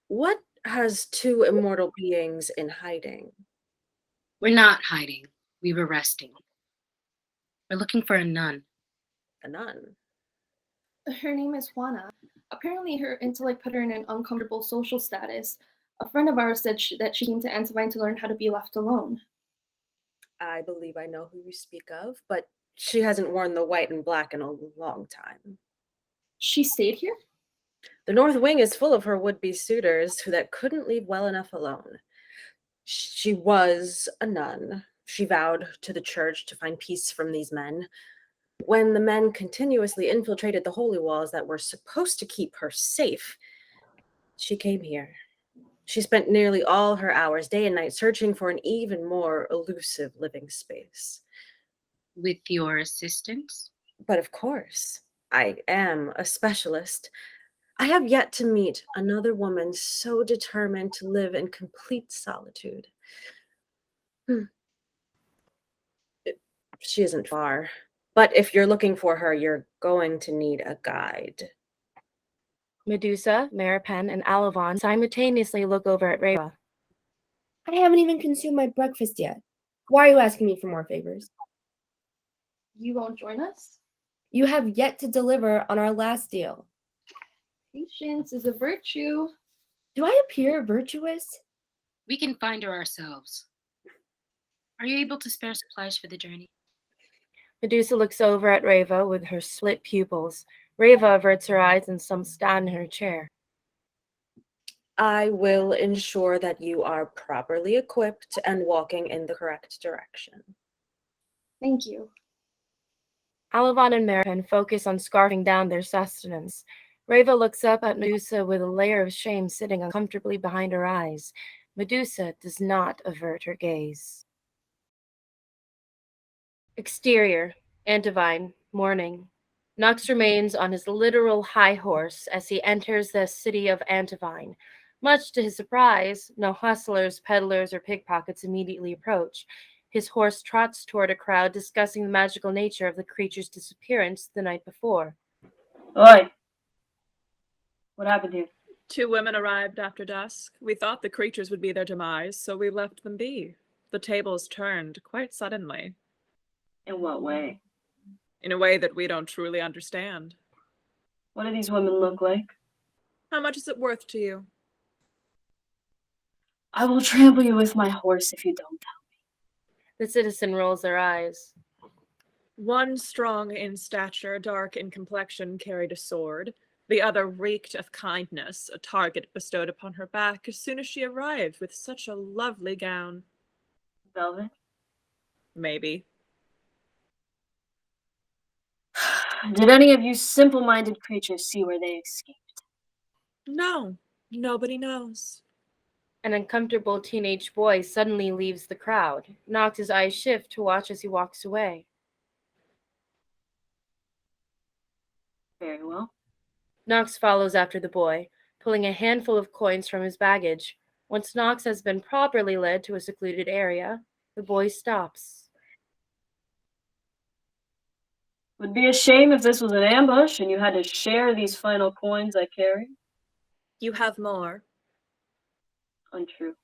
what has two immortal beings in hiding? We're not hiding. We were resting. We're looking for a nun. A nun. Her name is Juana. Apparently, her intellect put her in an uncomfortable social status. A friend of ours said that she came to Antevine to learn how to be left alone. I believe I know who you speak of, but she hasn't worn the white and black in a long time. She stayed here? The North Wing is full of her would-be suitors who that couldn't leave well enough alone. She was a nun. She vowed to the church to find peace from these men. When the men continuously infiltrated the holy walls that were supposed to keep her safe, she came here. She spent nearly all her hours, day and night, searching for an even more elusive living space. With your assistance? But of course, I am a specialist. I have yet to meet another woman so determined to live in complete solitude. She isn't far, but if you're looking for her, you're going to need a guide. Medusa, Maripen, and Alavon simultaneously look over at Reva. I haven't even consumed my breakfast yet. Why are you asking me for more favors? You won't join us? You have yet to deliver on our last deal. Patience is a virtue. Do I appear virtuous? We can find her ourselves. Are you able to spare supplies for the journey? Medusa looks over at Reva with her split pupils. Reva averts her eyes and stumps down in her chair. I will ensure that you are properly equipped and walking in the correct direction. Thank you. Alavon and Maripen focus on scarfing down their sustenance. Reva looks up at Medusa with a layer of shame sitting uncomfortably behind her eyes. Medusa does not avert her gaze. Exterior, Antevine, morning. Nox remains on his literal high horse as he enters the city of Antevine. Much to his surprise, no hustlers, peddlers, or pickpockets immediately approach. His horse trots toward a crowd discussing the magical nature of the creature's disappearance the night before. Oi! What happened here? 2 women arrived after dusk. We thought the creatures would be their demise, so we left them be. The tables turned quite suddenly. In what way? In a way that we don't truly understand. What do these women look like? How much is it worth to you? I will trample you with my horse if you don't tell. The citizen rolls their eyes. One strong in stature, dark in complexion, carried a sword. The other reeked of kindness, a target bestowed upon her back as soon as she arrived with such a lovely gown. Velvet? Maybe. Did any of you simple-minded creatures see where they escaped? No, nobody knows. An uncomfortable teenage boy suddenly leaves the crowd. Nox's eyes shift to watch as he walks away. Very well. Nox follows after the boy, pulling a handful of coins from his baggage. Once Nox has been properly led to a secluded area, the boy stops. Would be a shame if this was an ambush and you had to share these final coins I carry. You have more. Untrue.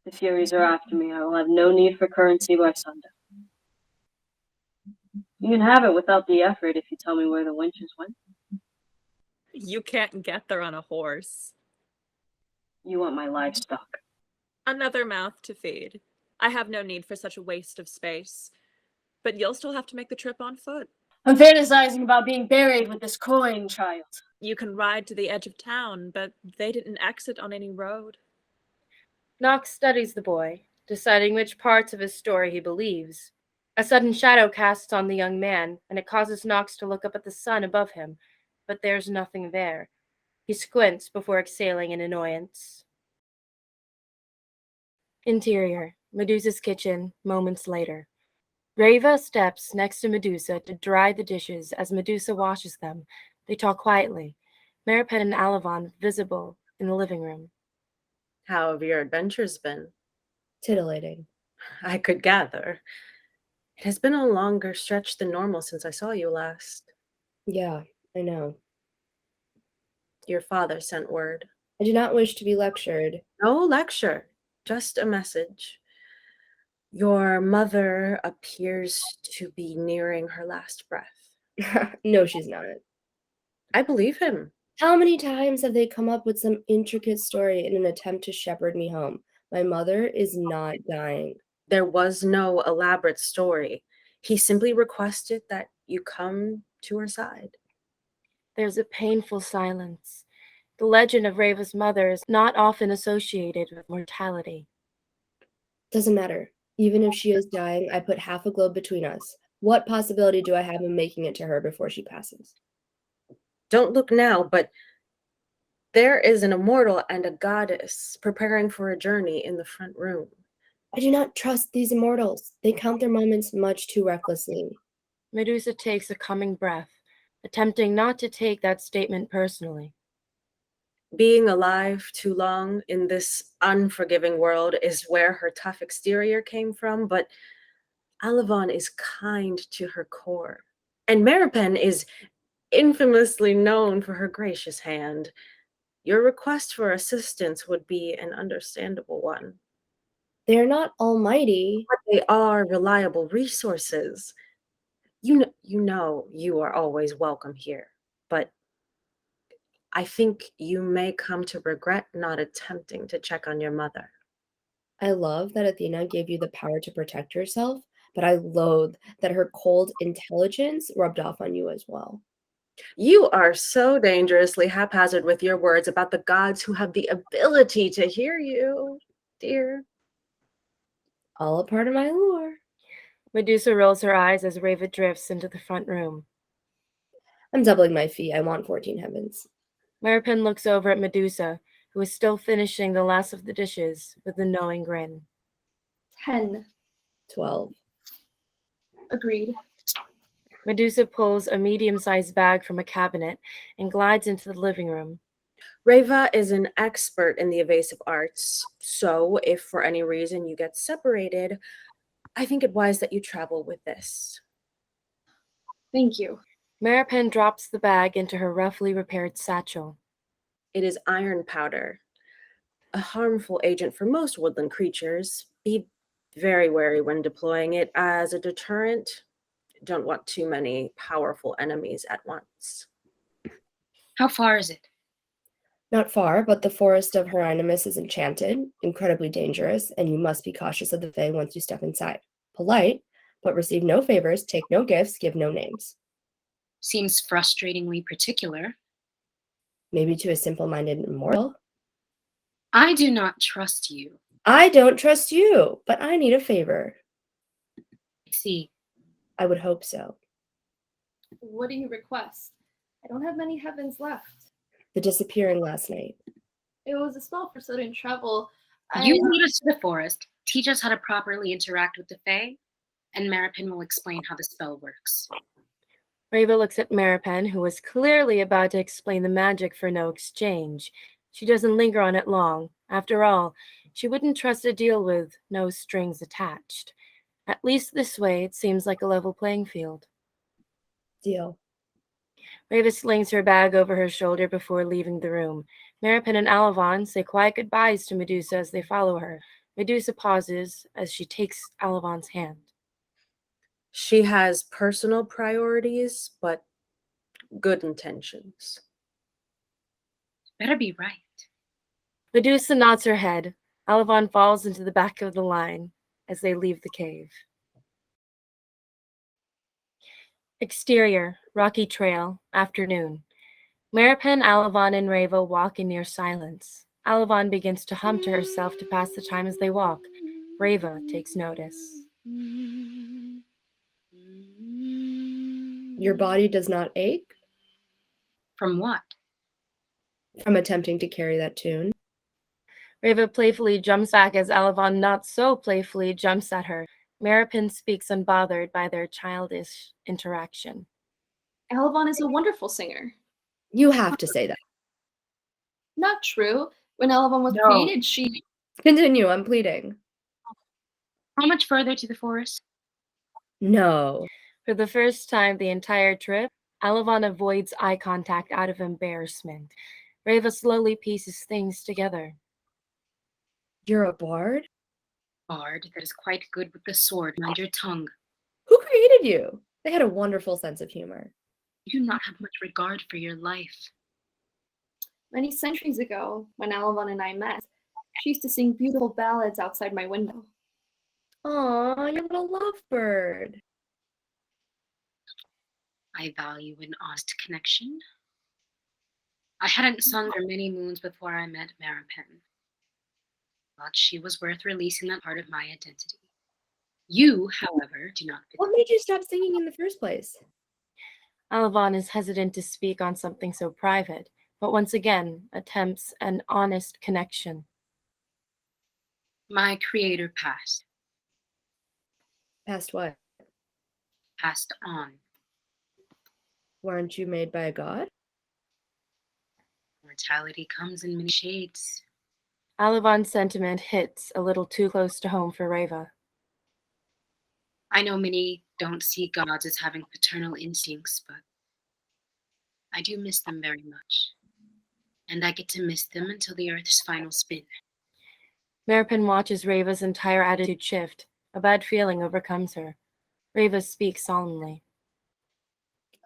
The Furies are after me. I will have no need for currency by sundown. You can have it without the effort if you tell me where the wenches went. You can't get there on a horse. You want my livestock. Another mouth to feed. I have no need for such a waste of space. But you'll still have to make the trip on foot. I'm fantasizing about being buried with this coin, child. You can ride to the edge of town, but they didn't exit on any road. Nox studies the boy, deciding which parts of his story he believes. A sudden shadow casts on the young man, and it causes Nox to look up at the sun above him, but there's nothing there. He squints before exhaling in annoyance. Interior, Medusa's kitchen, moments later. Reva steps next to Medusa to dry the dishes as Medusa washes them. They talk quietly. Maripen and Alavon visible in the living room. How have your adventures been? Titillating. I could gather. It has been a longer stretch than normal since I saw you last. Yeah, I know. Your father sent word. I do not wish to be lectured. No lecture, just a message. Your mother appears to be nearing her last breath. No, she's not. I believe him. How many times have they come up with some intricate story in an attempt to shepherd me home? My mother is not dying. There was no elaborate story. He simply requested that you come to her side. There's a painful silence. The legend of Reva's mother is not often associated with mortality. Doesn't matter. Even if she is dying, I put half a globe between us. What possibility do I have of making it to her before she passes? Don't look now, but there is an immortal and a goddess preparing for a journey in the front room. I do not trust these immortals. They count their moments much too recklessly. Medusa takes a coming breath, attempting not to take that statement personally. Being alive too long in this unforgiving world is where her tough exterior came from, but Alavon is kind to her core. And Maripen is infamously known for her gracious hand. Your request for assistance would be an understandable one. They are not almighty. But they are reliable resources. You know you are always welcome here, but I think you may come to regret not attempting to check on your mother. I love that Athena gave you the power to protect yourself, but I loathe that her cold intelligence rubbed off on you as well. You are so dangerously haphazard with your words about the gods who have the ability to hear you, dear. All a part of my lore. Medusa rolls her eyes as Reva drifts into the front room. I'm doubling my fee. I want 14 heavens. Maripen looks over at Medusa, who is still finishing the last of the dishes, with a knowing grin. 10. 12. Agreed. Medusa pulls a medium-sized bag from a cabinet and glides into the living room. Reva is an expert in the evasive arts, so if for any reason you get separated, I think it wise that you travel with this. Thank you. Maripen drops the bag into her roughly repaired satchel. It is iron powder, a harmful agent for most woodland creatures. Be very wary when deploying it as a deterrent. Don't want too many powerful enemies at once. How far is it? Not far, but the forest of Hieronymus is enchanted, incredibly dangerous, and you must be cautious of the Fae once you step inside. Polite, but receive no favors, take no gifts, give no names. Seems frustratingly particular. Maybe to a simple-minded immortal. I do not trust you. I don't trust you, but I need a favor. I see. I would hope so. What do you request? I don't have many heavens left. The disappearing last night. It was a spell for sudden travel. You lead us to the forest, teach us how to properly interact with the Fae, and Maripen will explain how the spell works. Reva looks at Maripen, who was clearly about to explain the magic for no exchange. She doesn't linger on it long. After all, she wouldn't trust a deal with no strings attached. At least this way, it seems like a level playing field. Deal. Reva slings her bag over her shoulder before leaving the room. Maripen and Alavon say quiet goodbyes to Medusa as they follow her. Medusa pauses as she takes Alavon's hand. She has personal priorities, but good intentions. Better be right. Medusa nods her head. Alavon falls into the back of the line as they leave the cave. Exterior, rocky trail, afternoon. Maripen, Alavon, and Reva walk in near silence. Alavon begins to hum to herself to pass the time as they walk. Reva takes notice. Your body does not ache From what? from attempting to carry that tune. Reva playfully jumps back as Alavon not so playfully jumps at her. Maripen speaks unbothered by their childish interaction. Alavon is a wonderful singer. You have to say that. Not true. When Alavon was No. created, she... Continue, I'm pleading. How much further to the forest? No. For the first time the entire trip, Alavon avoids eye contact out of embarrassment. Reva slowly pieces things together. You're a bard? Bard that is quite good with the sword. Mind your tongue. Who created you? They had a wonderful sense of humor. You do not have much regard for your life. Many centuries ago, when Alavon and I met, she used to sing beautiful ballads outside my window. Aw, your little lovebird. I value an honest connection. I hadn't sung for many moons before I met Maripen. Thought she was worth releasing that part of my identity. You, however, do not fit. What made you stop singing in the first place? Alavon is hesitant to speak on something so private, but once again attempts an honest connection. My creator passed. Past what? Passed on. Weren't you made by a god? Mortality comes in many shades. Alavon's sentiment hits a little too close to home for Reva. I know many don't see gods as having paternal instincts, but I do miss them very much. And I get to miss them until the Earth's final spin. Maripen watches Reva's entire attitude shift. A bad feeling overcomes her. Reva speaks solemnly.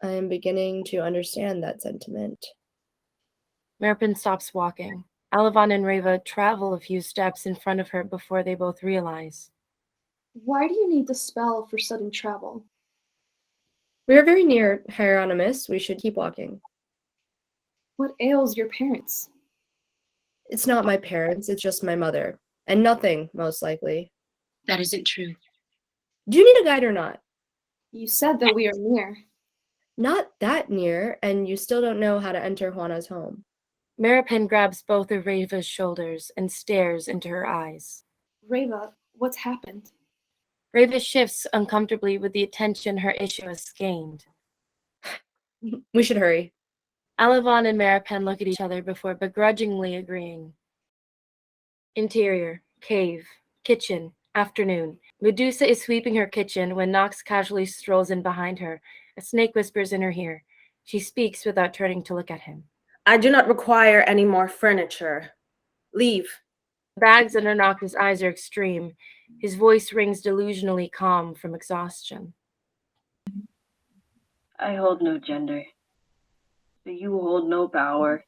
I am beginning to understand that sentiment. Maripen stops walking. Alavon and Reva travel a few steps in front of her before they both realize. Why do you need the spell for sudden travel? We are very near Hieronymus. We should keep walking. What ails your parents? It's not my parents, it's just my mother. And nothing, most likely. That isn't true. Do you need a guide or not? You said that we are near. Not that near, and you still don't know how to enter Juana's home. Maripen grabs both of Reva's shoulders and stares into her eyes. Reva, what's happened? Reva shifts uncomfortably with the attention her issue has gained. We should hurry. Alavon and Maripen look at each other before begrudgingly agreeing. Interior, cave, kitchen, afternoon. Medusa is sweeping her kitchen when Nox casually strolls in behind her. A snake whispers in her ear. She speaks without turning to look at him. I do not require any more furniture. Leave. The bags under Nox's eyes are extreme. His voice rings delusionally calm from exhaustion. I hold no gender. So you hold no power.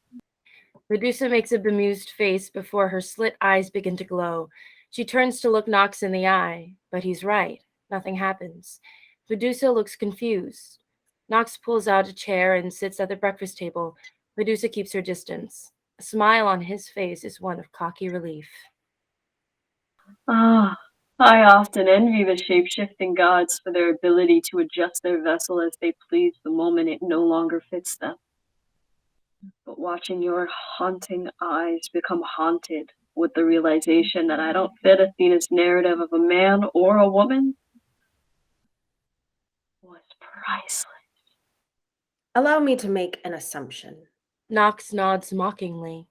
Medusa makes a bemused face before her slit eyes begin to glow. She turns to look Nox in the eye, but he's right. Nothing happens. Medusa looks confused. Nox pulls out a chair and sits at the breakfast table. Medusa keeps her distance. A smile on his face is one of cocky relief. Ah, I often envy the shape-shifting gods for their ability to adjust their vessel as they please the moment it no longer fits them. But watching your haunting eyes become haunted with the realization that I don't fit Athena's narrative of a man or a woman was priceless. Allow me to make an assumption. Nox nods mockingly.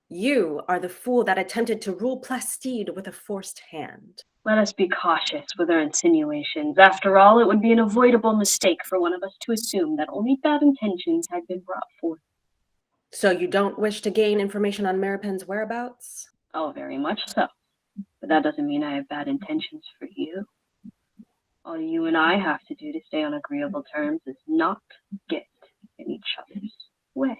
You are the fool that attempted to rule Plastide with a forced hand. Let us be cautious with our insinuations. After all, it would be an avoidable mistake for one of us to assume that only bad intentions had been brought forth. So you don't wish to gain information on Maripen's whereabouts? Oh, very much so. But that doesn't mean I have bad intentions for you. All you and I have to do to stay on agreeable terms is not get in each other's way.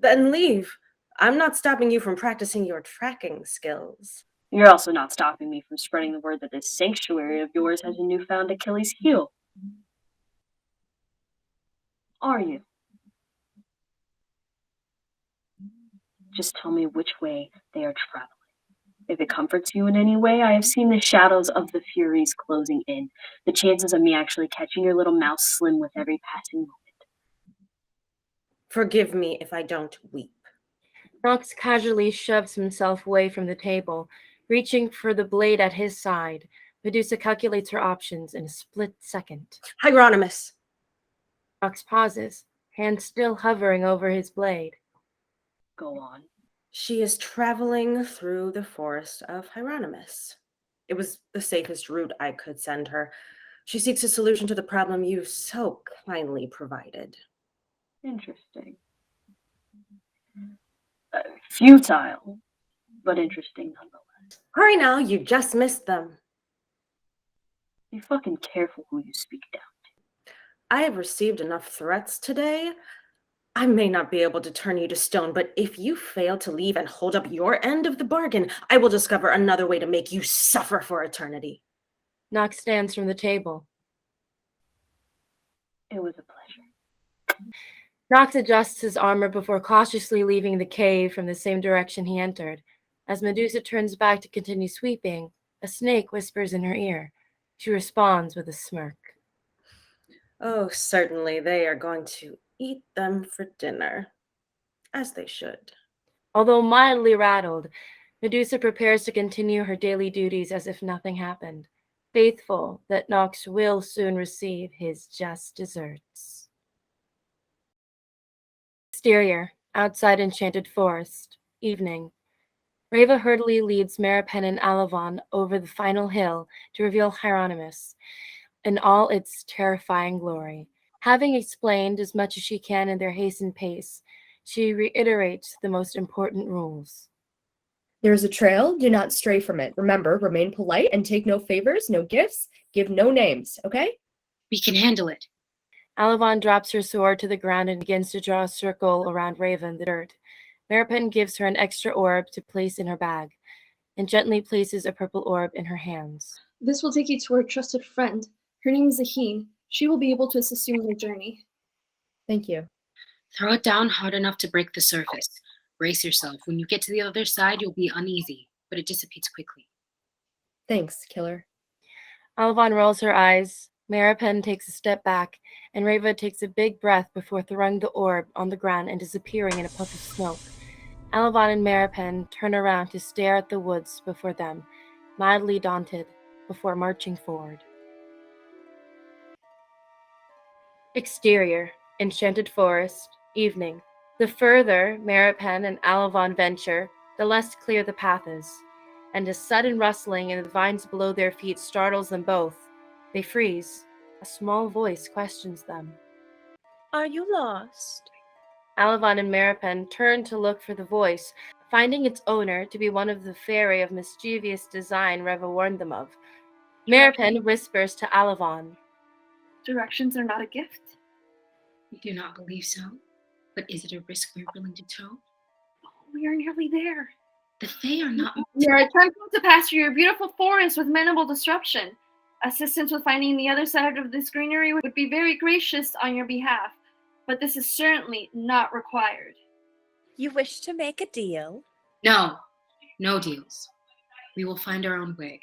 Then leave. I'm not stopping you from practicing your tracking skills. You're also not stopping me from spreading the word that this sanctuary of yours has a newfound Achilles heel. Are you? Just tell me which way they are traveling. If it comforts you in any way, I have seen the shadows of the Furies closing in. The chances of me actually catching your little mouse slim with every passing moment. Forgive me if I don't weep. Nox casually shoves himself away from the table, reaching for the blade at his side. Medusa calculates her options in a split second. Hieronymus. Nox pauses, hand still hovering over his blade. Go on. She is traveling through the forest of Hieronymus. It was the safest route I could send her. She seeks a solution to the problem you so kindly provided. Interesting. Futile, but interesting nonetheless. Hurry now, you just missed them. Be fucking careful who you speak down. I have received enough threats today. I may not be able to turn you to stone, but if you fail to leave and hold up your end of the bargain, I will discover another way to make you suffer for eternity. Nox stands from the table. It was a pleasure. Nox adjusts his armor before cautiously leaving the cave from the same direction he entered. As Medusa turns back to continue sweeping, a snake whispers in her ear. She responds with a smirk. Oh, certainly they are going to eat them for dinner, as they should. Although mildly rattled, Medusa prepares to continue her daily duties as if nothing happened, faithful that Nox will soon receive his just deserts. Exterior, outside Enchanted Forest, evening. Reva hurriedly leads Maripen and Alavon over the final hill to reveal Hieronymus in all its terrifying glory. Having explained as much as she can in their hastened pace, she reiterates the most important rules. There is a trail. Do not stray from it. Remember, remain polite and take no favors, no gifts, give no names, okay? We can handle it. Alavon drops her sword to the ground and begins to draw a circle around Reva in the dirt. Maripen gives her an extra orb to place in her bag and gently places a purple orb in her hands. This will take you to our trusted friend. Her name is Zaheen. She will be able to assist you in your journey. Thank you. Throw it down hard enough to break the surface. Brace yourself. When you get to the other side, you'll be uneasy, but it dissipates quickly. Thanks, killer. Alavon rolls her eyes. Maripen takes a step back, and Reva takes a big breath before throwing the orb on the ground and disappearing in a puff of smoke. Alavon and Maripen turn around to stare at the woods before them, mildly daunted, before marching forward. Exterior, Enchanted Forest, evening. The further Maripen and Alavon venture, the less clear the path is, and a sudden rustling in the vines below their feet startles them both. They freeze. A small voice questions them. Are you lost? Alavon and Maripen turn to look for the voice, finding its owner to be one of the fairy of mischievous design Reva warned them of. Maripen whispers to Alavon. Directions are not a gift. We do not believe so, but is it a risk we're willing to tow? We are nearly there. The Fae are not. We are attempting to pass through your beautiful forest with minimal disruption. Assistance with finding the other side of this greenery would be very gracious on your behalf, but this is certainly not required. You wish to make a deal? No deals. We will find our own way.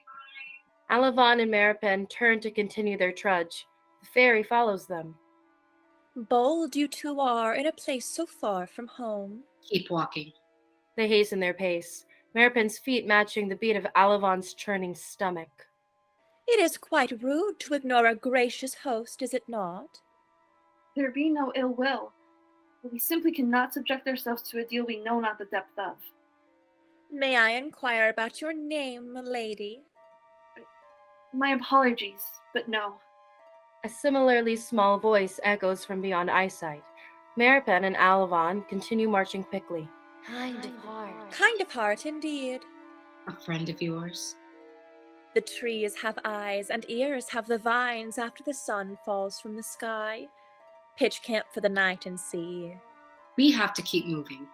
Alavon and Maripen turn to continue their trudge. The fairy follows them. Bold you two are in a place so far from home. Keep walking. They hasten their pace, Maripen's feet matching the beat of Alavon's churning stomach. It is quite rude to ignore a gracious host, is it not? There be no ill will, but we simply cannot subject ourselves to a deal we know not the depth of. May I inquire about your name, lady? My apologies, but no. A similarly small voice echoes from beyond eyesight. Maripen and Alavon continue marching quickly. Kind of hard. Kind of heart, indeed. A friend of yours. The trees have eyes, and ears have the vines after the sun falls from the sky. Pitch camp for the night and see. We have to keep moving.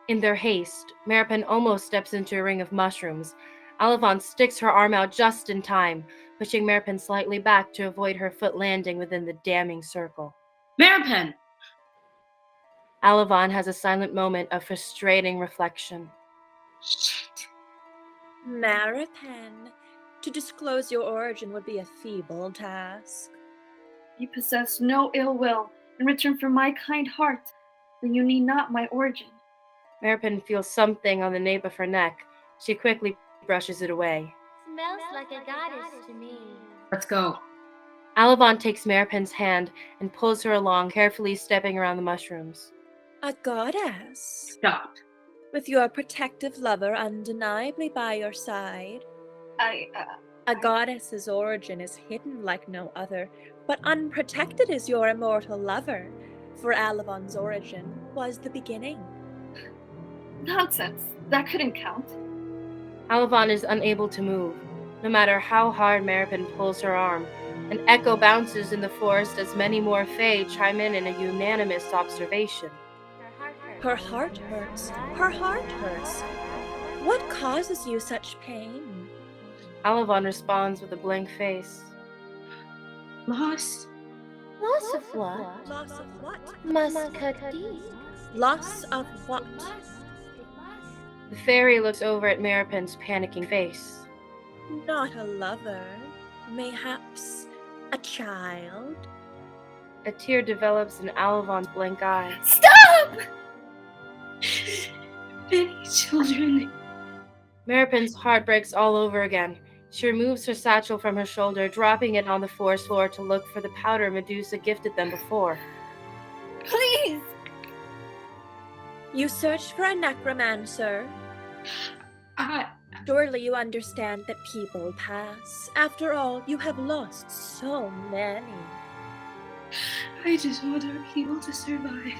In their haste, Maripen almost steps into a ring of mushrooms. Alavon sticks her arm out just in time, pushing Maripen slightly back to avoid her foot landing within the damning circle. Maripen! Alavon has a silent moment of frustrating reflection. Shit. Maripen, to disclose your origin would be a feeble task. You possess no ill will in return for my kind heart, then you need not my origin. Maripen feels something on the nape of her neck. She quickly brushes it away. Smells like a goddess to me. Let's go. Alavon takes Maripen's hand and pulls her along, carefully stepping around the mushrooms. A goddess? Stop. With your protective lover undeniably by your side? A goddess's origin is hidden like no other, but unprotected is your immortal lover. For Alavon's origin was the beginning. Nonsense. That couldn't count. Alavon is unable to move, no matter how hard Maripen pulls her arm. An echo bounces in the forest as many more Fae chime in a unanimous observation. Her heart hurts. Her heart hurts. What causes you such pain? Alavon responds with a blank face. Loss? Loss of what? Loss of what? Muscadine. Loss of what? The fairy looks over at Maripen's panicking face. Not a lover. Mayhaps a child? A tear develops in Alavon's blank eye. Stop! Many children. Maripen's heart breaks all over again. She removes her satchel from her shoulder, dropping it on the forest floor to look for the powder Medusa gifted them before. Please! You search for a necromancer? Surely you understand that people pass. After all, you have lost so many. I just want our people to survive.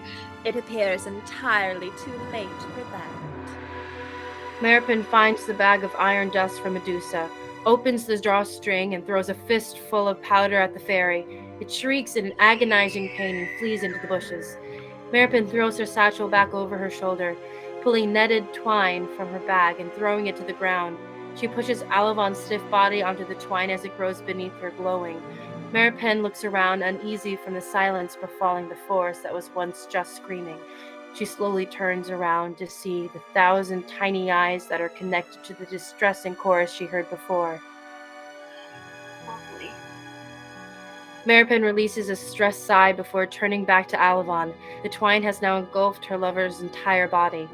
It appears entirely too late for that. Maripen finds the bag of iron dust from Medusa, opens the drawstring, and throws a fistful of powder at the fairy. It shrieks in agonizing pain and flees into the bushes. Maripen throws her satchel back over her shoulder, pulling netted twine from her bag and throwing it to the ground. She pushes Alavon's stiff body onto the twine as it grows beneath her, glowing. Maripen looks around, uneasy from the silence befalling the forest that was once just screaming. She slowly turns around to see the 1,000 tiny eyes that are connected to the distressing chorus she heard before. Lovely. Maripen releases a stressed sigh before turning back to Alavon. The twine has now engulfed her lover's entire body.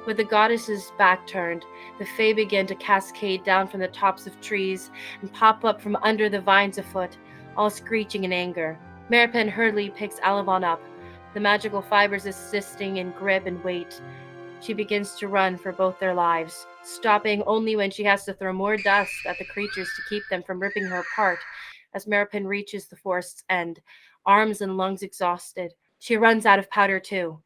With the goddess's back turned, the Fae begin to cascade down from the tops of trees and pop up from under the vines afoot, all screeching in anger. Maripen hurriedly picks Alavon up, the magical fibers assisting in grip and weight. She begins to run for both their lives, stopping only when she has to throw more dust at the creatures to keep them from ripping her apart. As Maripen reaches the forest's end, arms and lungs exhausted, she runs out of powder too.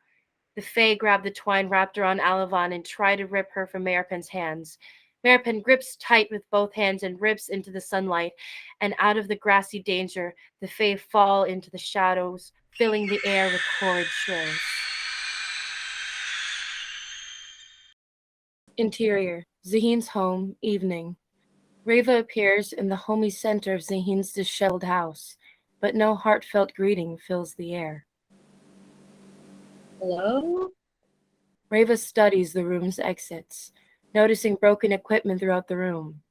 The Fae grab the twine wrapped around Alavon and try to rip her from Maripen's hands. Maripen grips tight with both hands and rips into the sunlight, and out of the grassy danger, the Fae fall into the shadows, filling the air with horrid shrills. Interior, Zahin's home, evening. Reva appears in the homey center of Zahin's disheveled house, but no heartfelt greeting fills the air. Hello? Reva studies the room's exits, noticing broken equipment throughout the room.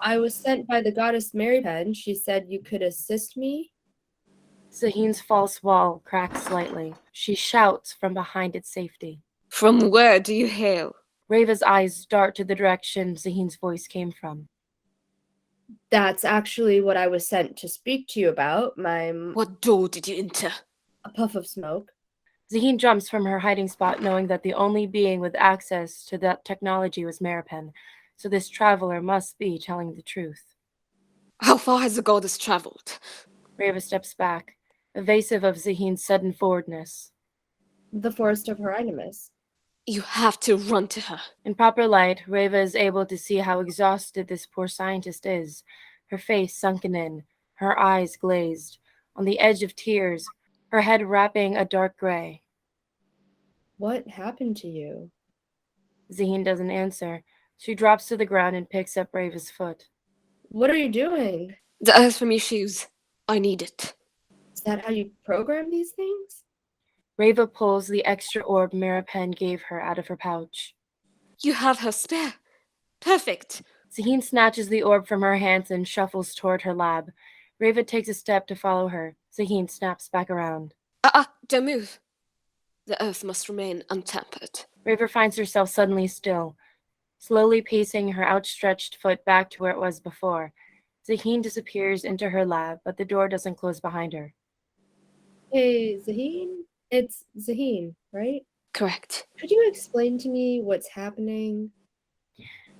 I was sent by the Goddess Maripen. She said you could assist me. Zahin's false wall cracks slightly. She shouts from behind its safety. From where do you hail? Reva's eyes dart to the direction Zahin's voice came from. That's actually what I was sent to speak to you about. What door did you enter? A puff of smoke. Zahin jumps from her hiding spot, knowing that the only being with access to that technology was Maripen, so this traveler must be telling the truth. How far has the goddess traveled? Reva steps back, evasive of Zahin's sudden forwardness. The forest of Hieronymus. You have to run to her. In proper light, Reva is able to see how exhausted this poor scientist is, her face sunken in, her eyes glazed, on the edge of tears, her head wrapping a dark gray. What happened to you? Zahin doesn't answer. She drops to the ground and picks up Reva's foot. What are you doing? The earth from your shoes. I need it. Is that how you program these things? Reva pulls the extra orb Maripen gave her out of her pouch. You have her spare. Perfect. Zahin snatches the orb from her hands and shuffles toward her lab. Reva takes a step to follow her. Zahin snaps back around. Don't move. The earth must remain untampered. Reva finds herself suddenly still, slowly pacing her outstretched foot back to where it was before. Zahin disappears into her lab, but the door doesn't close behind her. Hey, Zahin? It's Zahin, right? Correct. Could you explain to me what's happening?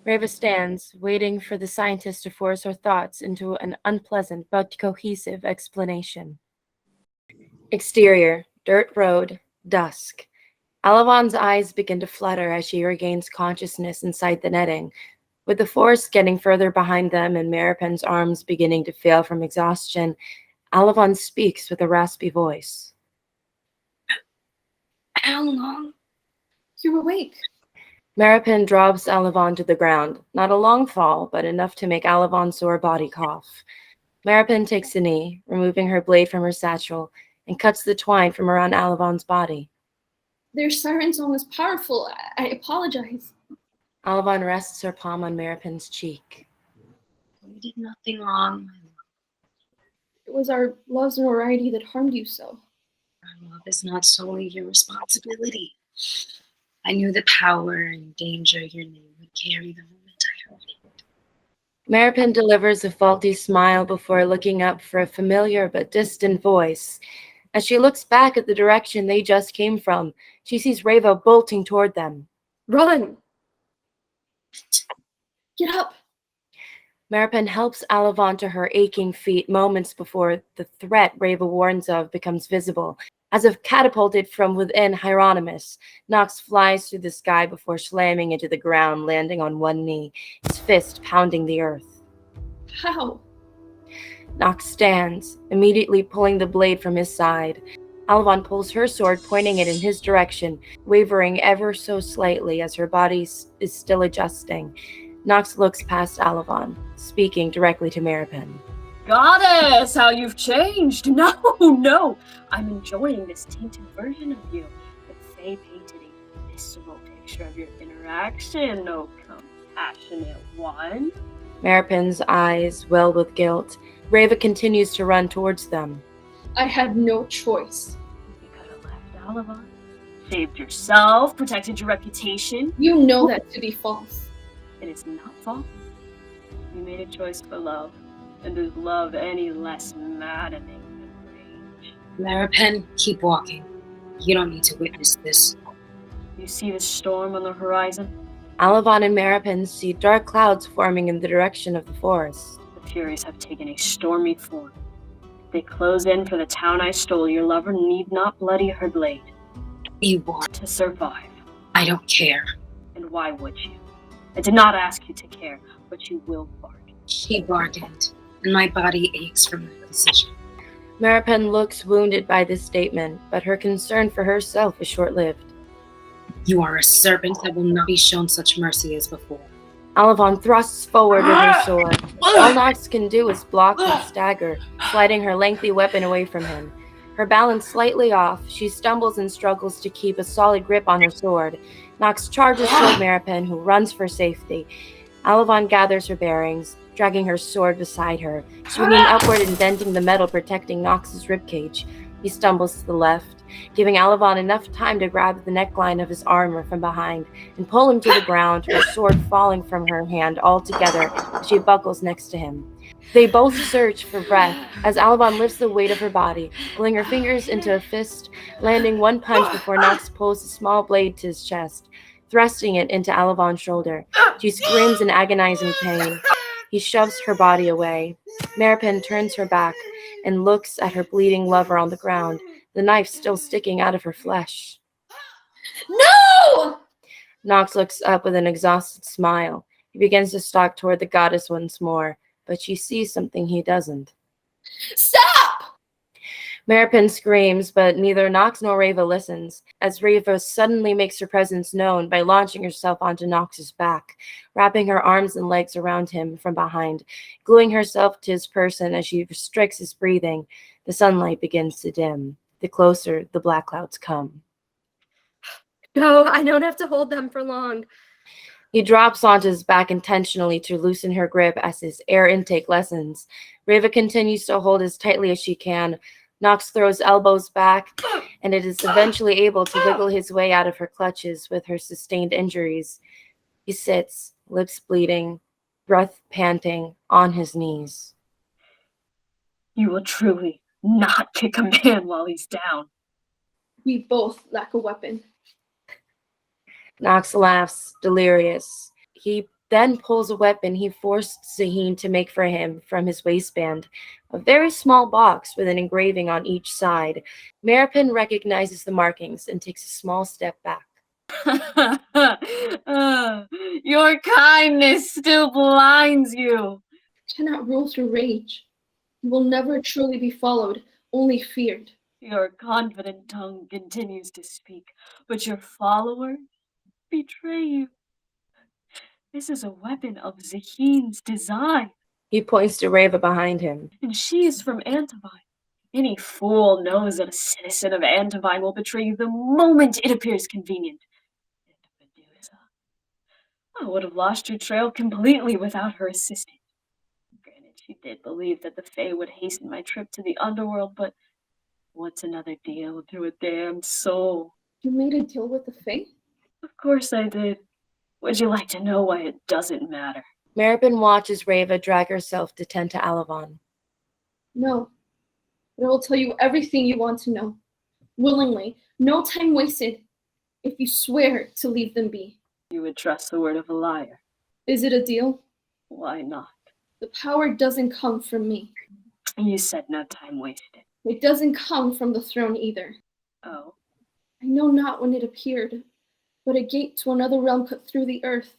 Reva stands, waiting for the scientist to force her thoughts into an unpleasant but cohesive explanation. Exterior, dirt road, dusk. Alavon's eyes begin to flutter as she regains consciousness inside the netting. With the forest getting further behind them and Maripen's arms beginning to fail from exhaustion, Alavon speaks with a raspy voice. How long? You're awake. Maripen drops Alavon to the ground. Not a long fall, but enough to make Alavon's sore body cough. Maripen takes a knee, removing her blade from her satchel, and cuts the twine from around Alavon's body. Their siren song was powerful. I apologize. Alavon rests her palm on Maripen's cheek. We did nothing wrong. It was our love's notoriety that harmed you so. Our love is not solely your responsibility. I knew the power and danger your name would carry the moment I heard it. Maripen delivers a faulty smile before looking up for a familiar but distant voice. As she looks back at the direction they just came from, she sees Reva bolting toward them. Run! Get up. Maripen helps Alavon to her aching feet moments before the threat Reva warns of becomes visible. As if catapulted from within Hieronymus, Nox flies through the sky before slamming into the ground, landing on one knee, his fist pounding the earth. How? Nox stands, immediately pulling the blade from his side. Alavon pulls her sword, pointing it in his direction, wavering ever so slightly as her body is still adjusting. Nox looks past Alavon, speaking directly to Maripen. Goddess, how you've changed! No! I'm enjoying this tainted version of you. But Faye painted a visceral picture of your interaction, oh compassionate one. Maripen's eyes well with guilt. Reva continues to run towards them. I had no choice. You could have left Alavon, saved yourself, protected your reputation. You know that to be false. It is not false. You made a choice for love. And is love any less maddening than rage? Maripen, keep walking. You don't need to witness this. You see the storm on the horizon? Alavon and Maripen see dark clouds forming in the direction of the forest. The Furies have taken a stormy form. If they close in for the town I stole, your lover need not bloody her blade. You won't. To survive. I don't care. And why would you? I did not ask you to care, but you will bargain. She bargained, and my body aches from that decision. Maripen looks wounded by this statement, but her concern for herself is short-lived. You are a serpent that will not be shown such mercy as before. Alavon thrusts forward with her sword. All Nox can do is block and stagger, sliding her lengthy weapon away from him. Her balance slightly off, she stumbles and struggles to keep a solid grip on her sword. Nox charges toward Maripen, who runs for safety. Alavon gathers her bearings, dragging her sword beside her, swinging upward and denting the metal protecting Nox's ribcage. He stumbles to the left, giving Alavon enough time to grab the neckline of his armor from behind and pull him to the ground, her sword falling from her hand altogether as she buckles next to him. They both search for breath as Alavon lifts the weight of her body, pulling her fingers into a fist, landing one punch before Nox pulls a small blade to his chest, thrusting it into Alavon's shoulder. She screams in agonizing pain. He shoves her body away. Maripen turns her back and looks at her bleeding lover on the ground, the knife still sticking out of her flesh. No! Nox looks up with an exhausted smile. He begins to stalk toward the goddess once more, but she sees something he doesn't. Stop! Maripen screams, but neither Nox nor Reva listens, as Reva suddenly makes her presence known by launching herself onto Nox's back, wrapping her arms and legs around him from behind, gluing herself to his person as she restricts his breathing. The sunlight begins to dim. The closer the black clouds come. No, I don't have to hold them for long. He drops onto his back intentionally to loosen her grip as his air intake lessens. Reva continues to hold as tightly as she can. Nox throws elbows back, and it is eventually able to wiggle his way out of her clutches with her sustained injuries. He sits, lips bleeding, breath panting, on his knees. You will truly not kick a man while he's down. We both lack a weapon. Nox laughs, delirious. He then pulls a weapon he forced Zaheen to make for him from his waistband, a very small box with an engraving on each side. Maripen recognizes the markings and takes a small step back. Your kindness still blinds you. Cannot rule through rage. You will never truly be followed, only feared. Your confident tongue continues to speak, but your followers betray you. This is a weapon of Zaheen's design, He points to Reva behind him. and she is from Antivine. Any fool knows that a citizen of Antivine will betray you the moment it appears convenient. And Medusa, I would have lost your trail completely without her assistance. Granted, she did believe that the Fae would hasten my trip to the underworld, but what's another deal to a damned soul? You made a deal with the Fae? Of course I did. Would you like to know why it doesn't matter? Maripen watches Reva drag herself to tend to Alavon. No. But I will tell you everything you want to know. Willingly. No time wasted. If you swear to leave them be. You would trust the word of a liar. Is it a deal? Why not? The power doesn't come from me. You said no time wasted. It doesn't come from the throne either. Oh? I know not when it appeared, but a gate to another realm cut through the earth,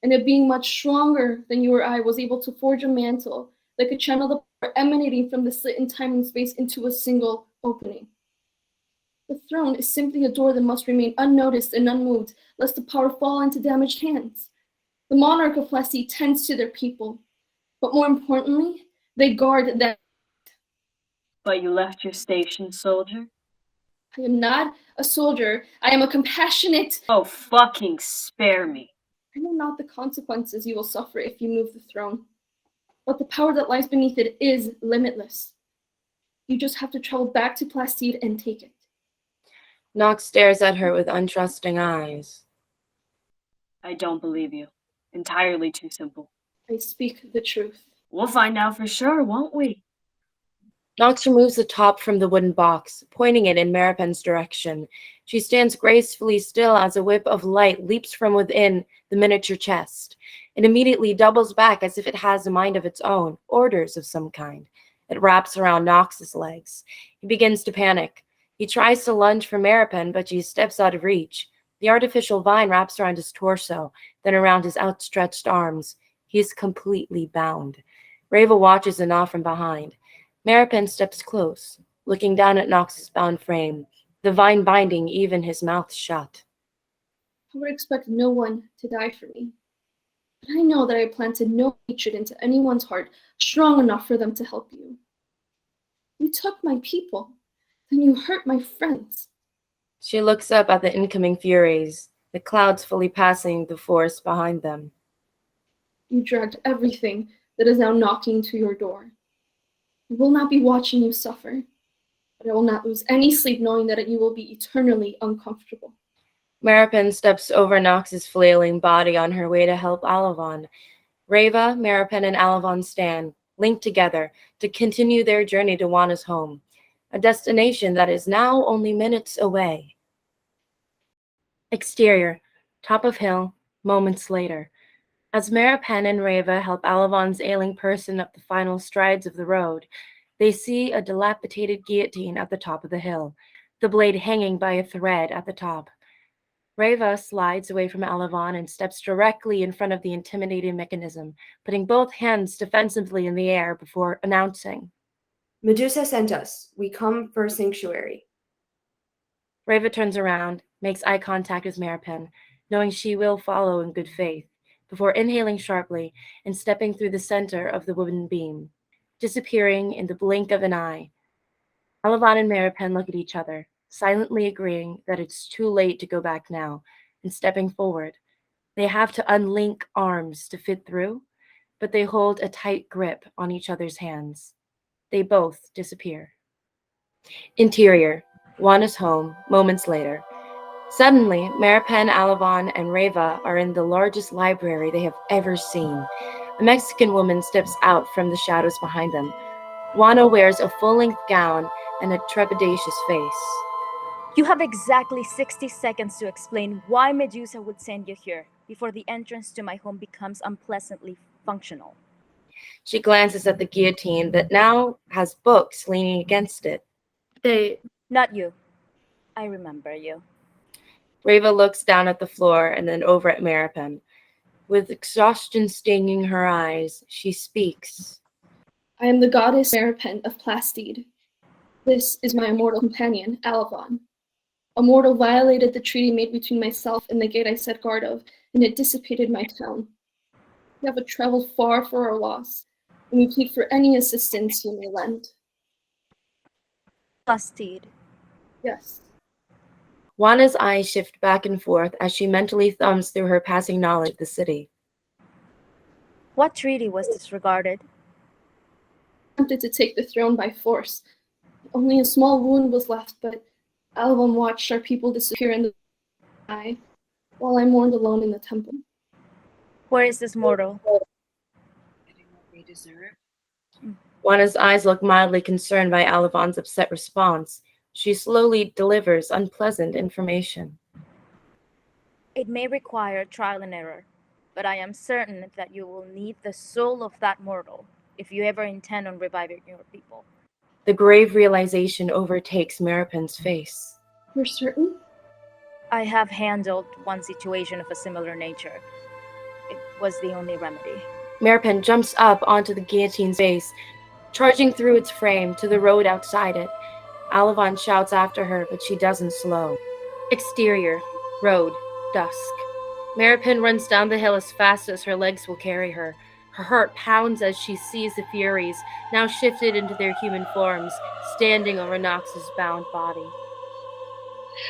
and it being much stronger than you or I was able to forge a mantle that could channel the power emanating from the slit in time and space into a single opening. The throne is simply a door that must remain unnoticed and unmoved, lest the power fall into damaged hands. The monarch of Plessis tends to their people, but more importantly, they guard that. But you left your station, soldier? I am not a soldier. I am a compassionate. Oh, fucking spare me. I know not the consequences you will suffer if you move the throne, but the power that lies beneath it is limitless. You just have to travel back to Plastide and take it. Nox stares at her with untrusting eyes. I don't believe you. Entirely too simple. I speak the truth. We'll find out for sure, won't we? Nox removes the top from the wooden box, pointing it in Maripen's direction. She stands gracefully still as a whip of light leaps from within the miniature chest. It immediately doubles back as if it has a mind of its own, orders of some kind. It wraps around Nox's legs. He begins to panic. He tries to lunge for Maripen, but she steps out of reach. The artificial vine wraps around his torso, then around his outstretched arms. He is completely bound. Reva watches Ana from behind. Maripen steps close, looking down at Nox's bound frame, the vine binding even his mouth shut. I would expect no one to die for me. But I know that I planted no hatred into anyone's heart strong enough for them to help you. You took my people, then you hurt my friends. She looks up at the incoming Furies, the clouds fully passing the forest behind them. You dragged everything that is now knocking to your door. I will not be watching you suffer, but I will not lose any sleep knowing that you will be eternally uncomfortable. Maripen steps over Nox's flailing body on her way to help Alavon. Reva, Maripen, and Alavon stand, linked together, to continue their journey to Juana's home, a destination that is now only minutes away. Exterior, top of hill, moments later. As Maripen and Reva help Alavon's ailing person up the final strides of the road, they see a dilapidated guillotine at the top of the hill, the blade hanging by a thread at the top. Reva slides away from Alavon and steps directly in front of the intimidating mechanism, putting both hands defensively in the air before announcing, Medusa sent us. We come for sanctuary. Reva turns around, makes eye contact with Maripen, knowing she will follow in good faith, before inhaling sharply and stepping through the center of the wooden beam, disappearing in the blink of an eye. Alavon and Maripen look at each other, silently agreeing that it's too late to go back now, and stepping forward. They have to unlink arms to fit through, but they hold a tight grip on each other's hands. They both disappear. Interior, Juana's home, moments later. Suddenly, Maripen, Alavon, and Reva are in the largest library they have ever seen. A Mexican woman steps out from the shadows behind them. Juana wears a full-length gown and a trepidatious face. You have exactly 60 seconds to explain why Medusa would send you here. before the entrance to my home becomes unpleasantly functional. She glances at the guillotine that now has books leaning against it. Not you. I remember you. Reva looks down at the floor and then over at Maripen. With exhaustion stinging her eyes, she speaks. I am the goddess Maripen of Plastide. This is my immortal companion, Alavon. A mortal violated the treaty made between myself and the gate I set guard of, and it dissipated my town. We have traveled far for our loss, and we plead for any assistance you may lend. Plastide. Yes. Juana's eyes shift back and forth as she mentally thumbs through her passing knowledge of the city. What treaty was disregarded? Attempted to take the throne by force. Only a small wound was left, but Alavon watched our people disappear in the sky, while I mourned alone in the temple. Where is this mortal? Getting what they deserve. Juana's eyes look mildly concerned by Alavon's upset response. She slowly delivers unpleasant information. It may require trial and error, but I am certain that you will need the soul of that mortal if you ever intend on reviving your people. The grave realization overtakes Maripen's face. You're certain? I have handled one situation of a similar nature. It was the only remedy. Maripen jumps up onto the guillotine's base, charging through its frame to the road outside it. Alavon shouts after her, but she doesn't slow. Exterior, road, dusk. Maripen runs down the hill as fast as her legs will carry her. Her heart pounds as she sees the Furies, now shifted into their human forms, standing over Nox's bound body.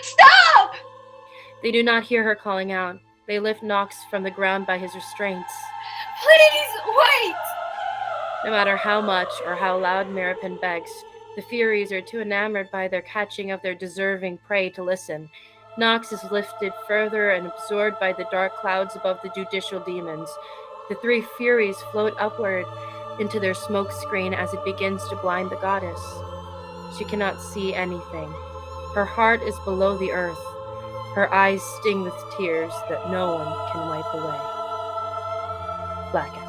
Stop! They do not hear her calling out. They lift Nox from the ground by his restraints. Please, wait! No matter how much or how loud Maripen begs, the Furies are too enamored by their catching of their deserving prey to listen. Nox is lifted further and absorbed by the dark clouds above the judicial demons. The three Furies float upward into their smoke screen as it begins to blind the goddess. She cannot see anything. Her heart is below the earth. Her eyes sting with tears that no one can wipe away. Blackout.